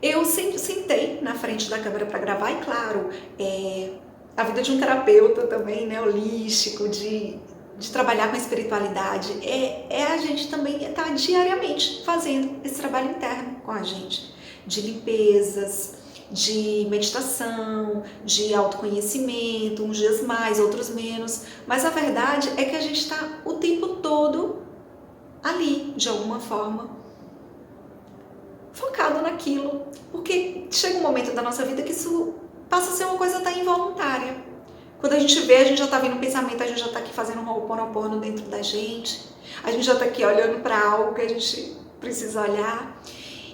eu sempre sentei na frente da câmera para gravar, e claro, a vida de um terapeuta também, né, holístico, de trabalhar com a espiritualidade, a gente também estar diariamente fazendo esse trabalho interno com a gente, de limpezas, de meditação, de autoconhecimento, uns dias mais, outros menos, mas a verdade é que a gente está o tempo todo ali, de alguma forma, focado naquilo, porque chega um momento da nossa vida que isso passa a ser uma coisa até involuntária. Quando a gente vê, a gente já está vendo um pensamento, a gente já está aqui fazendo um ho'oponopono dentro da gente, a gente já está aqui olhando para algo que a gente precisa olhar.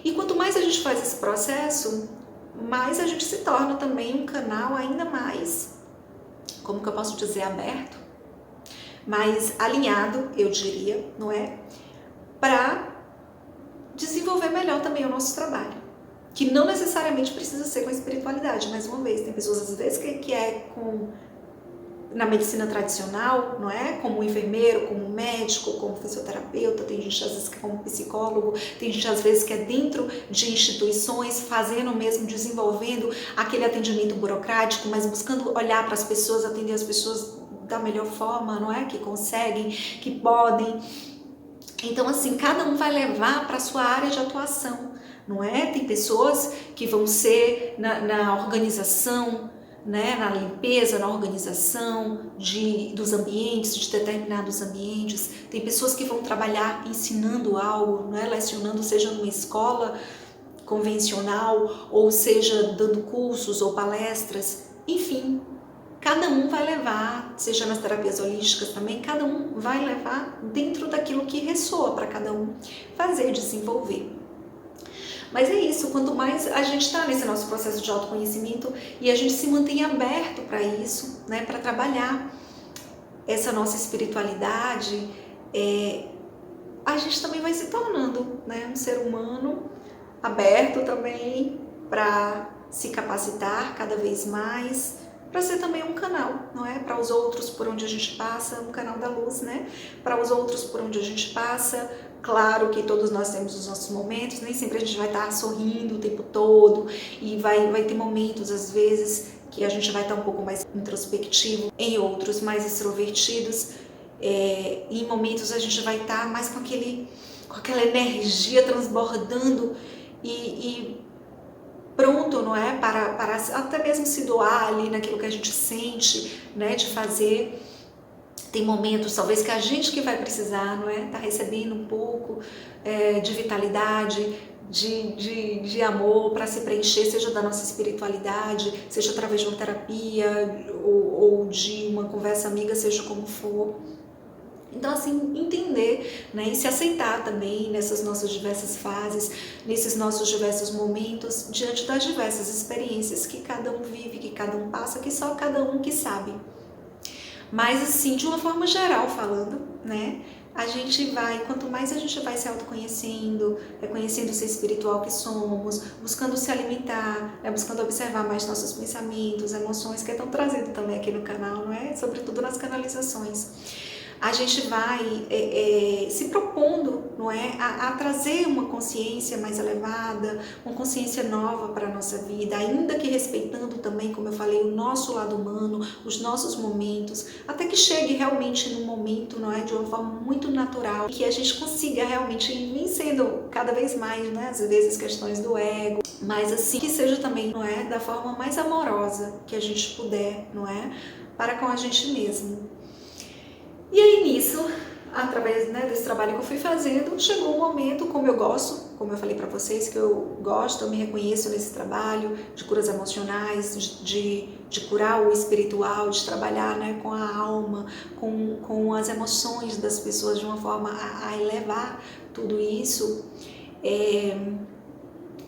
E quanto mais a gente faz esse processo, mais a gente se torna também um canal ainda mais, como que eu posso dizer, aberto, mais alinhado, eu diria, não é? Para desenvolver melhor também o nosso trabalho, que não necessariamente precisa ser com a espiritualidade. Mais uma vez, tem pessoas às vezes que na medicina tradicional, não é? Como enfermeiro, como médico, como fisioterapeuta, tem gente às vezes que é como psicólogo, tem gente às vezes que é dentro de instituições, fazendo mesmo, desenvolvendo aquele atendimento burocrático, mas buscando olhar para as pessoas, atender as pessoas da melhor forma, não é? Que conseguem, que podem. Então, assim, cada um vai levar para a sua área de atuação, não é? Tem pessoas que vão ser na organização, né? Na limpeza, na organização dos ambientes, de determinados ambientes. Tem pessoas que vão trabalhar ensinando algo, né? Lecionando, seja numa escola convencional, ou seja dando cursos ou palestras, enfim. Cada um vai levar, seja nas terapias holísticas também, cada um vai levar dentro daquilo que ressoa para cada um fazer, desenvolver. Mas é isso, quanto mais a gente está nesse nosso processo de autoconhecimento e a gente se mantém aberto para isso, né, para trabalhar essa nossa espiritualidade, a gente também vai se tornando, né, um ser humano aberto também para se capacitar cada vez mais, para ser também um canal, não é? Para os outros por onde a gente passa, um canal da luz, né? Para os outros por onde a gente passa. Claro que todos nós temos os nossos momentos, nem sempre a gente vai estar sorrindo o tempo todo, e vai ter momentos, às vezes, que a gente vai estar um pouco mais introspectivo, em outros mais extrovertidos, e em momentos a gente vai estar mais com aquela energia transbordando e pronto, não é? Para até mesmo se doar ali naquilo que a gente sente, né? De fazer. Tem momentos, talvez, que a gente que vai precisar, não é? Tá recebendo um pouco de vitalidade, de amor para se preencher, seja da nossa espiritualidade, seja através de uma terapia ou de uma conversa amiga, seja como for. Então, assim, entender, né, e se aceitar também nessas nossas diversas fases, nesses nossos diversos momentos, diante das diversas experiências que cada um vive, que cada um passa, que só cada um que sabe. Mas, assim, de uma forma geral falando, né, a gente vai, quanto mais a gente vai se autoconhecendo, reconhecendo o ser espiritual que somos, buscando se alimentar, né, buscando observar mais nossos pensamentos, emoções, que estão trazendo também aqui no canal, não é? Sobretudo nas canalizações. a gente vai se propondo, não é, a trazer uma consciência mais elevada, uma consciência nova para a nossa vida, ainda que respeitando também, como eu falei, o nosso lado humano, os nossos momentos, até que chegue realmente num momento, não é, de uma forma muito natural, que a gente consiga realmente ir vencendo cada vez mais, né, às vezes questões do ego, mas assim, que seja também, não é, da forma mais amorosa que a gente puder, não é, para com a gente mesmo. E aí nisso, através, né, desse trabalho que eu fui fazendo, chegou um momento, como eu gosto, como eu falei para vocês, que eu gosto, eu me reconheço nesse trabalho de curas emocionais, de curar o espiritual, de trabalhar, né, com a alma, com as emoções das pessoas de uma forma a elevar tudo isso.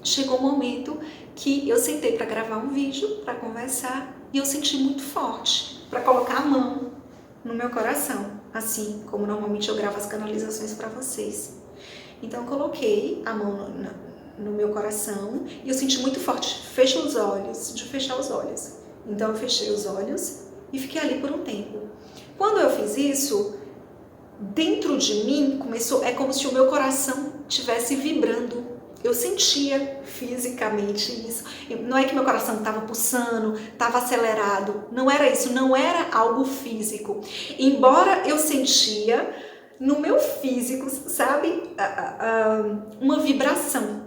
Chegou um momento que eu sentei para gravar um vídeo, para conversar, e eu senti muito forte para colocar a mão no meu coração, assim como normalmente eu gravo as canalizações para vocês. Então eu coloquei a mão no meu coração e eu senti muito forte, fecha os olhos, de fechar os olhos. Então eu fechei os olhos e fiquei ali por um tempo. Quando eu fiz isso, dentro de mim começou, é como se o meu coração estivesse vibrando. Eu sentia fisicamente isso. Não é que meu coração estava pulsando, estava acelerado. Não era isso, não era algo físico. Embora eu sentia no meu físico, sabe, uma vibração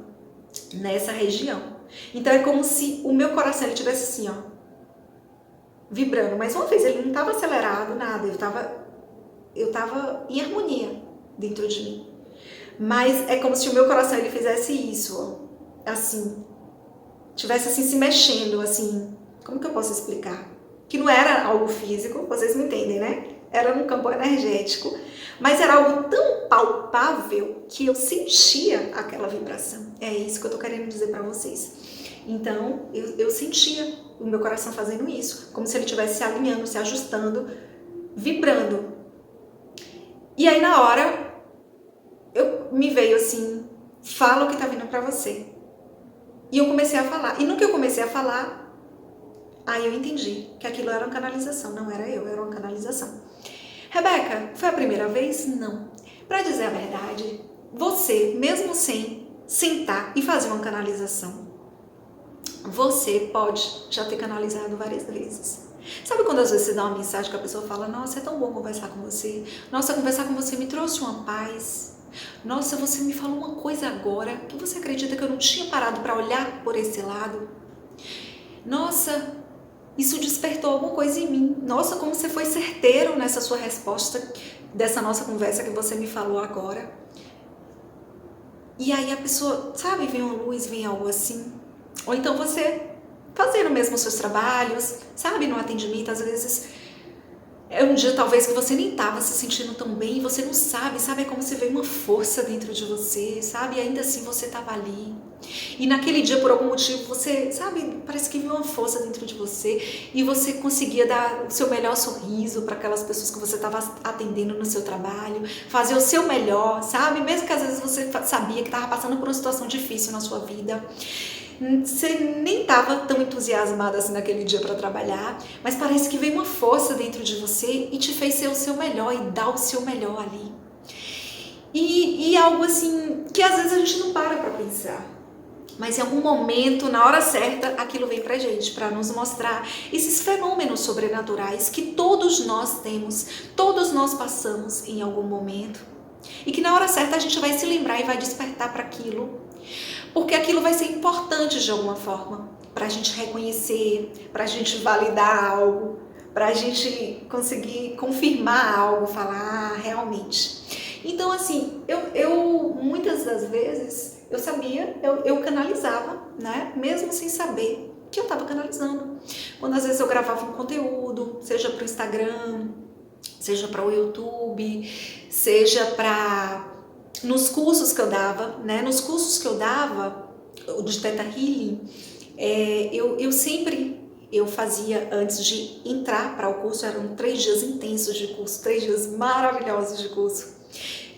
nessa região. Então é como se o meu coração ele tivesse assim, ó, vibrando. Mas uma vez ele não estava acelerado, nada. Eu estava em harmonia dentro de mim. Mas é como se o meu coração ele fizesse isso, ó, assim, tivesse assim se mexendo, assim, como que eu posso explicar? Que não era algo físico, vocês me entendem, né? Era no campo energético, mas era algo tão palpável que eu sentia aquela vibração. É isso que eu tô querendo dizer para vocês. Então, eu sentia o meu coração fazendo isso, como se ele estivesse se alinhando, se ajustando, vibrando. E aí na hora me veio assim, fala o que tá vindo pra você. E eu comecei a falar. E no que eu comecei a falar, aí eu entendi que aquilo era uma canalização, não era eu, era uma canalização. Rebeca, foi a primeira vez? Não. Pra dizer a verdade, você, mesmo sem sentar e fazer uma canalização, você pode já ter canalizado várias vezes. Sabe quando às vezes você dá uma mensagem que a pessoa fala, nossa, é tão bom conversar com você, nossa, conversar com você me trouxe uma paz, nossa, você me falou uma coisa agora que você acredita que eu não tinha parado para olhar por esse lado? Nossa, isso despertou alguma coisa em mim. Nossa, como você foi certeiro nessa sua resposta dessa nossa conversa que você me falou agora. E aí a pessoa, sabe, vem uma luz, vem algo assim. Ou então você fazendo mesmo os seus trabalhos, sabe, no atendimento, às vezes é um dia talvez que você nem estava se sentindo tão bem, você não sabe, é como se veio uma força dentro de você, sabe, e ainda assim você estava ali. E naquele dia, por algum motivo, você, sabe, parece que veio uma força dentro de você e você conseguia dar o seu melhor sorriso para aquelas pessoas que você estava atendendo no seu trabalho, fazer o seu melhor, sabe, mesmo que às vezes você sabia que estava passando por uma situação difícil na sua vida. Você nem estava tão entusiasmada assim naquele dia para trabalhar, mas parece que veio uma força dentro de você e te fez ser o seu melhor e dar o seu melhor ali. E algo assim que às vezes a gente não para pensar, mas em algum momento, na hora certa, aquilo vem pra gente, para nos mostrar esses fenômenos sobrenaturais que todos nós temos, todos nós passamos em algum momento, e que na hora certa a gente vai se lembrar e vai despertar para aquilo. Porque aquilo vai ser importante de alguma forma, para a gente reconhecer, para a gente validar algo, para a gente conseguir confirmar algo, falar realmente. Então assim, eu muitas das vezes, eu sabia, eu canalizava, né? Mesmo sem saber que eu estava canalizando. Quando às vezes eu gravava um conteúdo, seja para o Instagram, seja para o YouTube, seja para... Nos cursos que eu dava, né? Nos cursos que eu dava, de Theta Healing, eu fazia, antes de entrar para o curso, eram 3 dias intensos de curso, 3 dias maravilhosos de curso.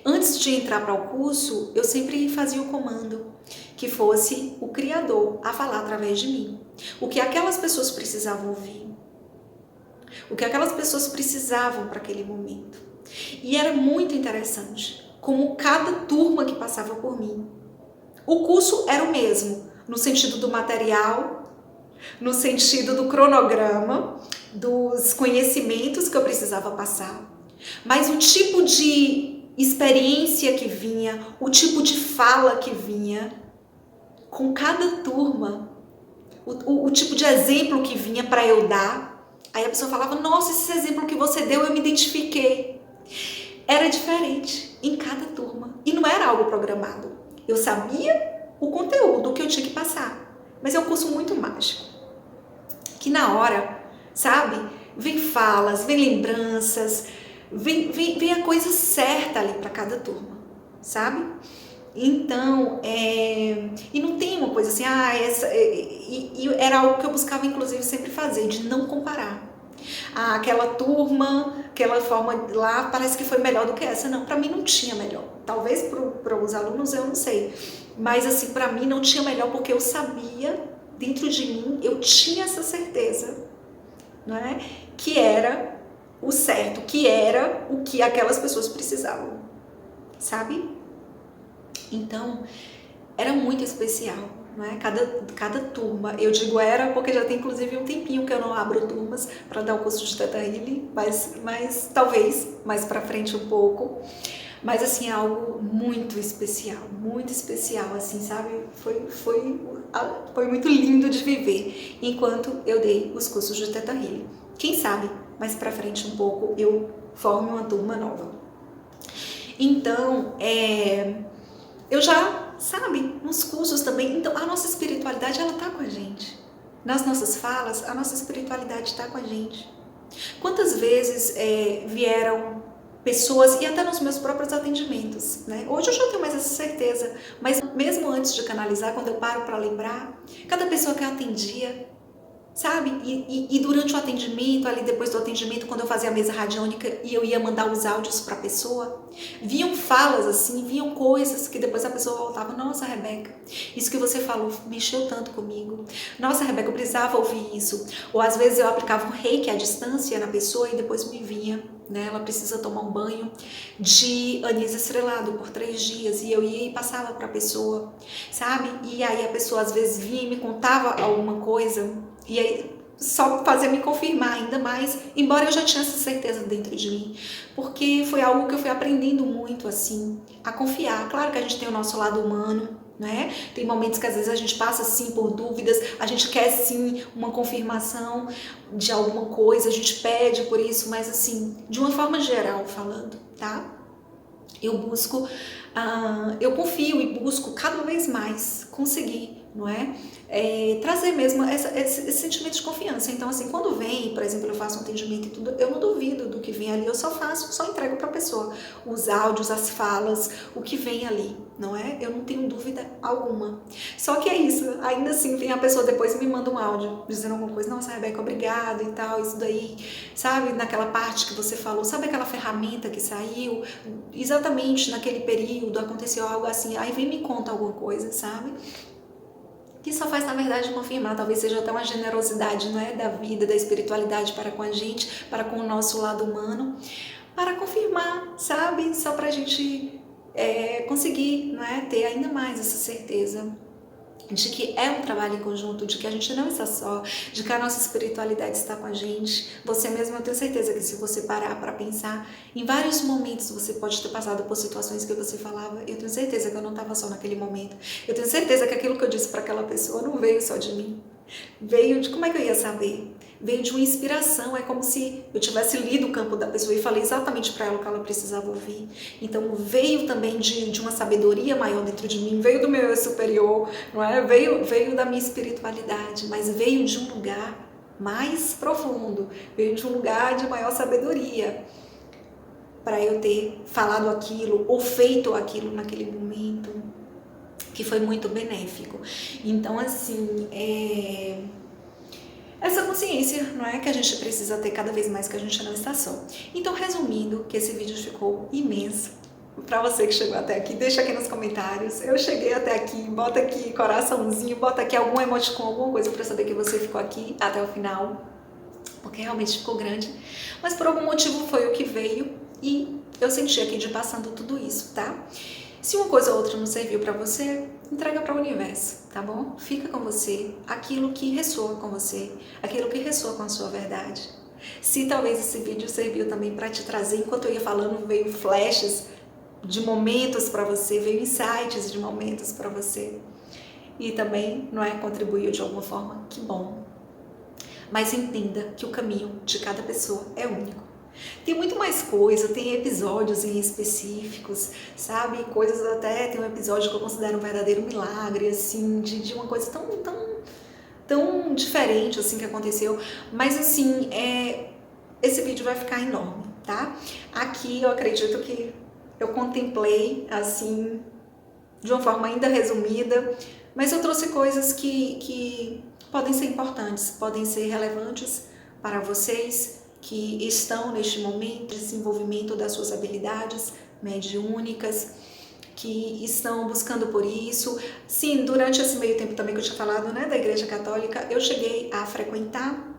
Antes de entrar para o curso, eu sempre fazia o comando, que fosse o Criador a falar através de mim. O que aquelas pessoas precisavam ouvir. O que aquelas pessoas precisavam para aquele momento. E era muito interessante como cada turma que passava por mim, o curso era o mesmo, no sentido do material, no sentido do cronograma, dos conhecimentos que eu precisava passar, mas o tipo de experiência que vinha, o tipo de fala que vinha, com cada turma, o tipo de exemplo que vinha para eu dar, aí a pessoa falava, nossa, esse exemplo que você deu eu me identifiquei. Era diferente em cada turma e não era algo programado. Eu sabia o conteúdo que eu tinha que passar, mas é um curso muito mágico, que na hora, sabe, vem falas, vem lembranças, vem a coisa certa ali para cada turma, sabe? Então, e não tem uma coisa assim, e era algo que eu buscava inclusive sempre fazer, de não comparar. Aquela turma, aquela forma lá parece que foi melhor do que essa. Não, para mim não tinha melhor. Talvez para os alunos eu não sei, mas assim, para mim não tinha melhor porque eu sabia, dentro de mim, eu tinha essa certeza, não é? Que era o certo, que era o que aquelas pessoas precisavam, sabe? Então, era muito especial, não é? Cada turma, eu digo era porque já tem inclusive um tempinho que eu não abro turmas para dar o curso de Theta Healing, mas talvez mais para frente um pouco. Mas assim, é algo muito especial, assim, sabe? Foi muito lindo de viver enquanto eu dei os cursos de Theta Healing. Quem sabe mais para frente um pouco eu forme uma turma nova. Então, eu já, sabe, nos cursos também, então a nossa espiritualidade, ela tá com a gente. Nas nossas falas, a nossa espiritualidade tá com a gente. Quantas vezes vieram pessoas, e até nos meus próprios atendimentos, né? Hoje eu já tenho mais essa certeza, mas mesmo antes de canalizar, quando eu paro para lembrar, cada pessoa que eu atendia, sabe? E durante o atendimento, ali depois do atendimento, quando eu fazia a mesa radiônica e eu ia mandar os áudios para a pessoa, vinham falas assim, vinham coisas que depois a pessoa voltava, nossa, Rebeca, isso que você falou mexeu tanto comigo. Nossa, Rebeca, eu precisava ouvir isso. Ou às vezes eu aplicava um reiki à distância na pessoa e depois me vinha, né? Ela precisa tomar um banho de anis estrelado por 3 dias e eu ia e passava para a pessoa, sabe? E aí a pessoa às vezes vinha e me contava alguma coisa. E aí, só fazia me confirmar ainda mais, embora eu já tinha essa certeza dentro de mim, porque foi algo que eu fui aprendendo muito, assim, a confiar. Claro que a gente tem o nosso lado humano, né? Tem momentos que às vezes a gente passa, sim, por dúvidas, a gente quer, sim, uma confirmação de alguma coisa, a gente pede por isso, mas, assim, de uma forma geral falando, tá? Eu busco, eu confio e busco cada vez mais conseguir, não é? Trazer mesmo esse sentimento de confiança. Então, assim, quando vem, por exemplo, eu faço um atendimento e tudo, eu não duvido do que vem ali, eu só entrego para a pessoa os áudios, as falas, o que vem ali, não é? Eu não tenho dúvida alguma. Só que é isso, ainda assim, vem a pessoa depois e me manda um áudio dizendo alguma coisa, nossa, Rebeca, obrigada e tal, isso daí, sabe, naquela parte que você falou, sabe aquela ferramenta que saiu, exatamente naquele período aconteceu algo assim, aí vem e me conta alguma coisa, sabe? Que só faz, na verdade, confirmar, talvez seja até uma generosidade, não é, da vida, da espiritualidade para com a gente, para com o nosso lado humano, para confirmar, sabe? Só para a gente conseguir, não é, ter ainda mais essa certeza de que é um trabalho em conjunto, de que a gente não está só, de que a nossa espiritualidade está com a gente. Você mesmo, eu tenho certeza que se você parar para pensar, em vários momentos você pode ter passado por situações que você falava, eu tenho certeza que eu não estava só naquele momento. Eu tenho certeza que aquilo que eu disse para aquela pessoa não veio só de mim. Veio de, como é que eu ia saber? Veio de uma inspiração, é como se eu tivesse lido o campo da pessoa e falei exatamente para ela o que ela precisava ouvir. Então veio também de uma sabedoria maior dentro de mim, veio do meu eu superior, não é? Veio da minha espiritualidade, mas veio de um lugar mais profundo, veio de um lugar de maior sabedoria, para eu ter falado aquilo ou feito aquilo naquele momento, que foi muito benéfico. Então, assim, essa consciência, não é, que a gente precisa ter cada vez mais, que a gente não está só. Então, resumindo, que esse vídeo ficou imenso. Para você que chegou até aqui, deixa aqui nos comentários. Eu cheguei até aqui, bota aqui coraçãozinho, bota aqui algum emoticon, alguma coisa para saber que você ficou aqui até o final, porque realmente ficou grande. Mas por algum motivo foi o que veio e eu senti aqui de passando tudo isso, tá? Se uma coisa ou outra não serviu para você, entrega para o universo, tá bom? Fica com você aquilo que ressoa com você, aquilo que ressoa com a sua verdade. Se talvez esse vídeo serviu também para te trazer, enquanto eu ia falando, veio flashes de momentos para você, veio insights de momentos para você. E também, não é, contribuiu de alguma forma, que bom. Mas entenda que o caminho de cada pessoa é único. Tem muito mais coisa, tem episódios em específicos, sabe? Coisas até, tem um episódio que eu considero um verdadeiro milagre, assim, de uma coisa tão diferente, assim, que aconteceu. Mas, assim, esse vídeo vai ficar enorme, tá? Aqui eu acredito que eu contemplei, assim, de uma forma ainda resumida, mas eu trouxe coisas que podem ser importantes, podem ser relevantes para vocês que estão neste momento de desenvolvimento das suas habilidades mediúnicas, que estão buscando por isso. Sim, durante esse meio tempo também que eu tinha falado, né, da Igreja Católica, eu cheguei a frequentar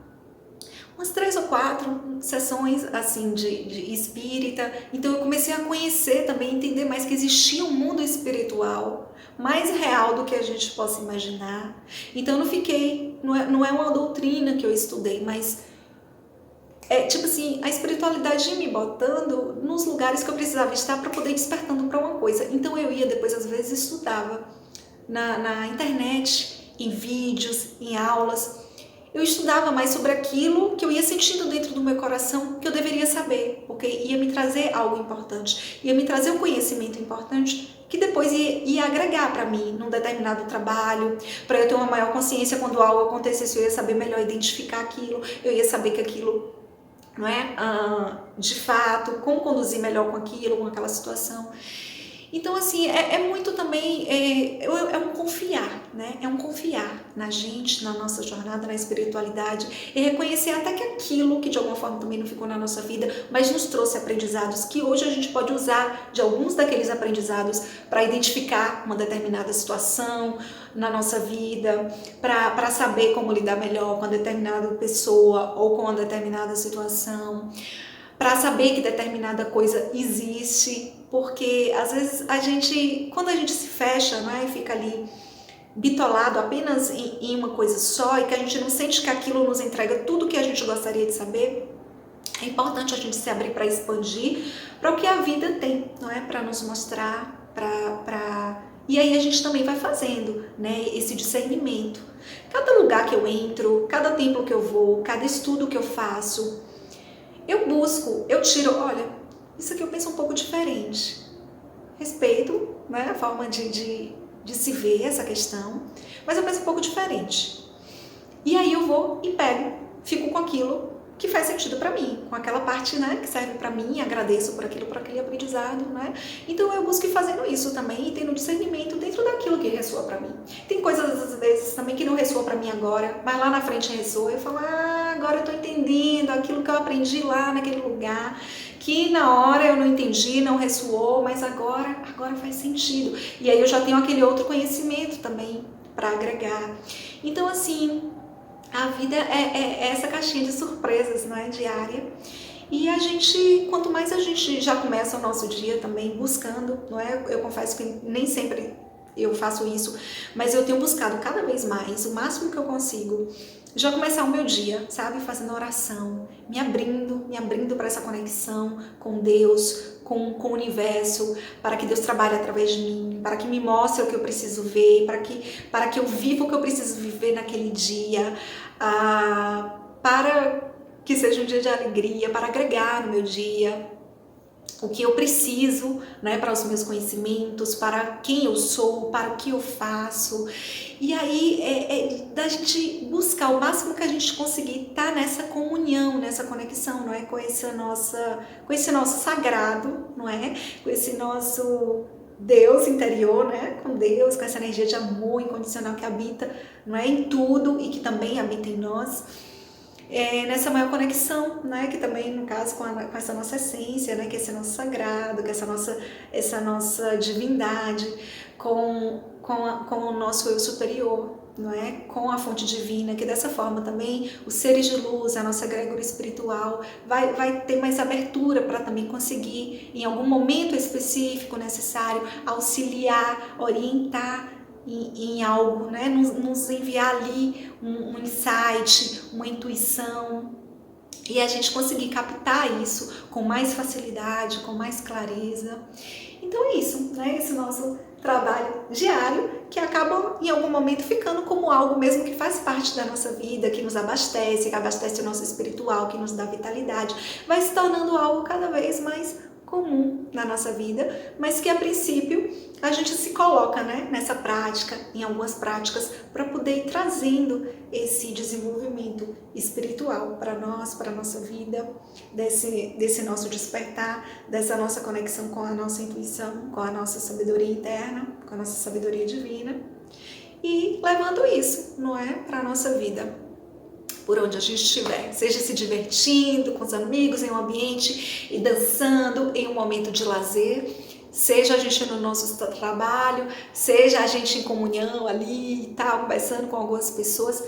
umas 3 ou 4 sessões assim de espírita, então eu comecei a conhecer também, entender mais que existia um mundo espiritual mais real do que a gente possa imaginar. Então eu não fiquei, não é uma doutrina que eu estudei, mas tipo assim, a espiritualidade ia me botando nos lugares que eu precisava estar para poder ir despertando para uma coisa. Então eu ia depois, às vezes, estudava na internet, em vídeos, em aulas. Eu estudava mais sobre aquilo que eu ia sentindo dentro do meu coração que eu deveria saber, porque ia me trazer algo importante, ia me trazer um conhecimento importante que depois ia agregar para mim num determinado trabalho, para eu ter uma maior consciência quando algo acontecesse, eu ia saber melhor identificar aquilo, eu ia saber que aquilo não é? De fato, como conduzir melhor com aquilo, com aquela situação. Então, assim, é muito também, é um confiar, né? É um confiar na gente, na nossa jornada, na espiritualidade, e reconhecer até que aquilo que de alguma forma também não ficou na nossa vida, mas nos trouxe aprendizados que hoje a gente pode usar de alguns daqueles aprendizados para identificar uma determinada situação na nossa vida, para saber como lidar melhor com uma determinada pessoa ou com uma determinada situação, para saber que determinada coisa existe, porque às vezes quando a gente se fecha, não é, e fica ali bitolado apenas em uma coisa só e que a gente não sente que aquilo nos entrega tudo que a gente gostaria de saber, é importante a gente se abrir para expandir para o que a vida tem, não é, para nos mostrar, e aí a gente também vai fazendo, né, esse discernimento. Cada lugar que eu entro, cada templo que eu vou, cada estudo que eu faço, eu busco, eu tiro, olha, isso aqui eu penso um pouco diferente. Respeito, né, a forma de se ver essa questão, mas eu penso um pouco diferente. E aí eu vou e pego, fico com aquilo que faz sentido para mim, com aquela parte, né, que serve para mim, agradeço por aquele aprendizado, né? Então eu busco ir fazendo isso também e tendo discernimento dentro daquilo que ressoa para mim. Tem coisas às vezes também que não ressoa para mim agora, mas lá na frente ressoa, eu falo, agora eu tô entendendo aquilo que eu aprendi lá naquele lugar, que na hora eu não entendi, não ressoou, mas agora faz sentido. E aí eu já tenho aquele outro conhecimento também para agregar. Então assim, a vida é essa caixinha de surpresas, não é, diária. E a gente, quanto mais a gente já começa o nosso dia também buscando, não é? Eu confesso que nem sempre eu faço isso, mas eu tenho buscado cada vez mais, o máximo que eu consigo, já começar o meu dia, sabe? Fazendo oração, me abrindo para essa conexão com Deus, com o universo, para que Deus trabalhe através de mim, para que me mostre o que eu preciso ver, para que eu viva o que eu preciso viver naquele dia, para que seja um dia de alegria, para agregar no meu dia o que eu preciso, né, para os meus conhecimentos, para quem eu sou, para o que eu faço. E aí da gente buscar o máximo que a gente conseguir estar nessa comunhão, nessa conexão, não é, com esse nosso sagrado, não é, com esse nosso Deus interior, né, com Deus, com essa energia de amor incondicional que habita, não é, em tudo e que também habita em nós. Nessa maior conexão, né, que também no caso com essa nossa essência, né, que esse nosso sagrado, que essa nossa divindade, com o nosso eu superior. não é? Com a fonte divina, que dessa forma também os seres de luz, a nossa egrégora espiritual, vai ter mais abertura para também conseguir, em algum momento específico necessário, auxiliar, orientar em algo, né? Nos enviar ali um insight, uma intuição, e a gente conseguir captar isso com mais facilidade, com mais clareza. Então é isso, né? Esse nosso trabalho diário que acaba em algum momento ficando como algo mesmo que faz parte da nossa vida, que nos abastece, que abastece o nosso espiritual, que nos dá vitalidade, vai se tornando algo cada vez mais comum na nossa vida, mas que a princípio a gente se coloca, né, nessa prática, em algumas práticas, para poder ir trazendo esse desenvolvimento espiritual para nós, para a nossa vida, desse nosso despertar, dessa nossa conexão com a nossa intuição, com a nossa sabedoria interna, com a nossa sabedoria divina, e levando isso, não é, para a nossa vida. Por onde a gente estiver, seja se divertindo com os amigos em um ambiente e dançando em um momento de lazer, seja a gente no nosso trabalho, seja a gente em comunhão ali e tal, conversando com algumas pessoas,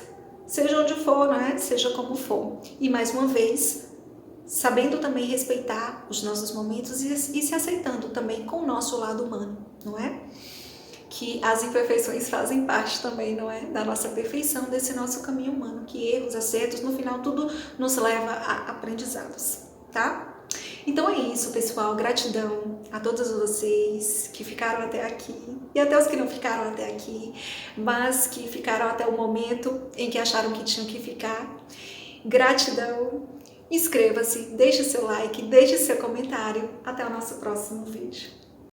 seja onde for, não é? Seja como for. E mais uma vez, sabendo também respeitar os nossos momentos e se aceitando também com o nosso lado humano, não é? Que as imperfeições fazem parte também, não é? Da nossa perfeição, desse nosso caminho humano, que erros, acertos, no final tudo nos leva a aprendizados, tá? Então é isso, pessoal. Gratidão a todos vocês que ficaram até aqui e até os que não ficaram até aqui, mas que ficaram até o momento em que acharam que tinham que ficar. Gratidão. Inscreva-se, deixe seu like, deixe seu comentário. Até o nosso próximo vídeo.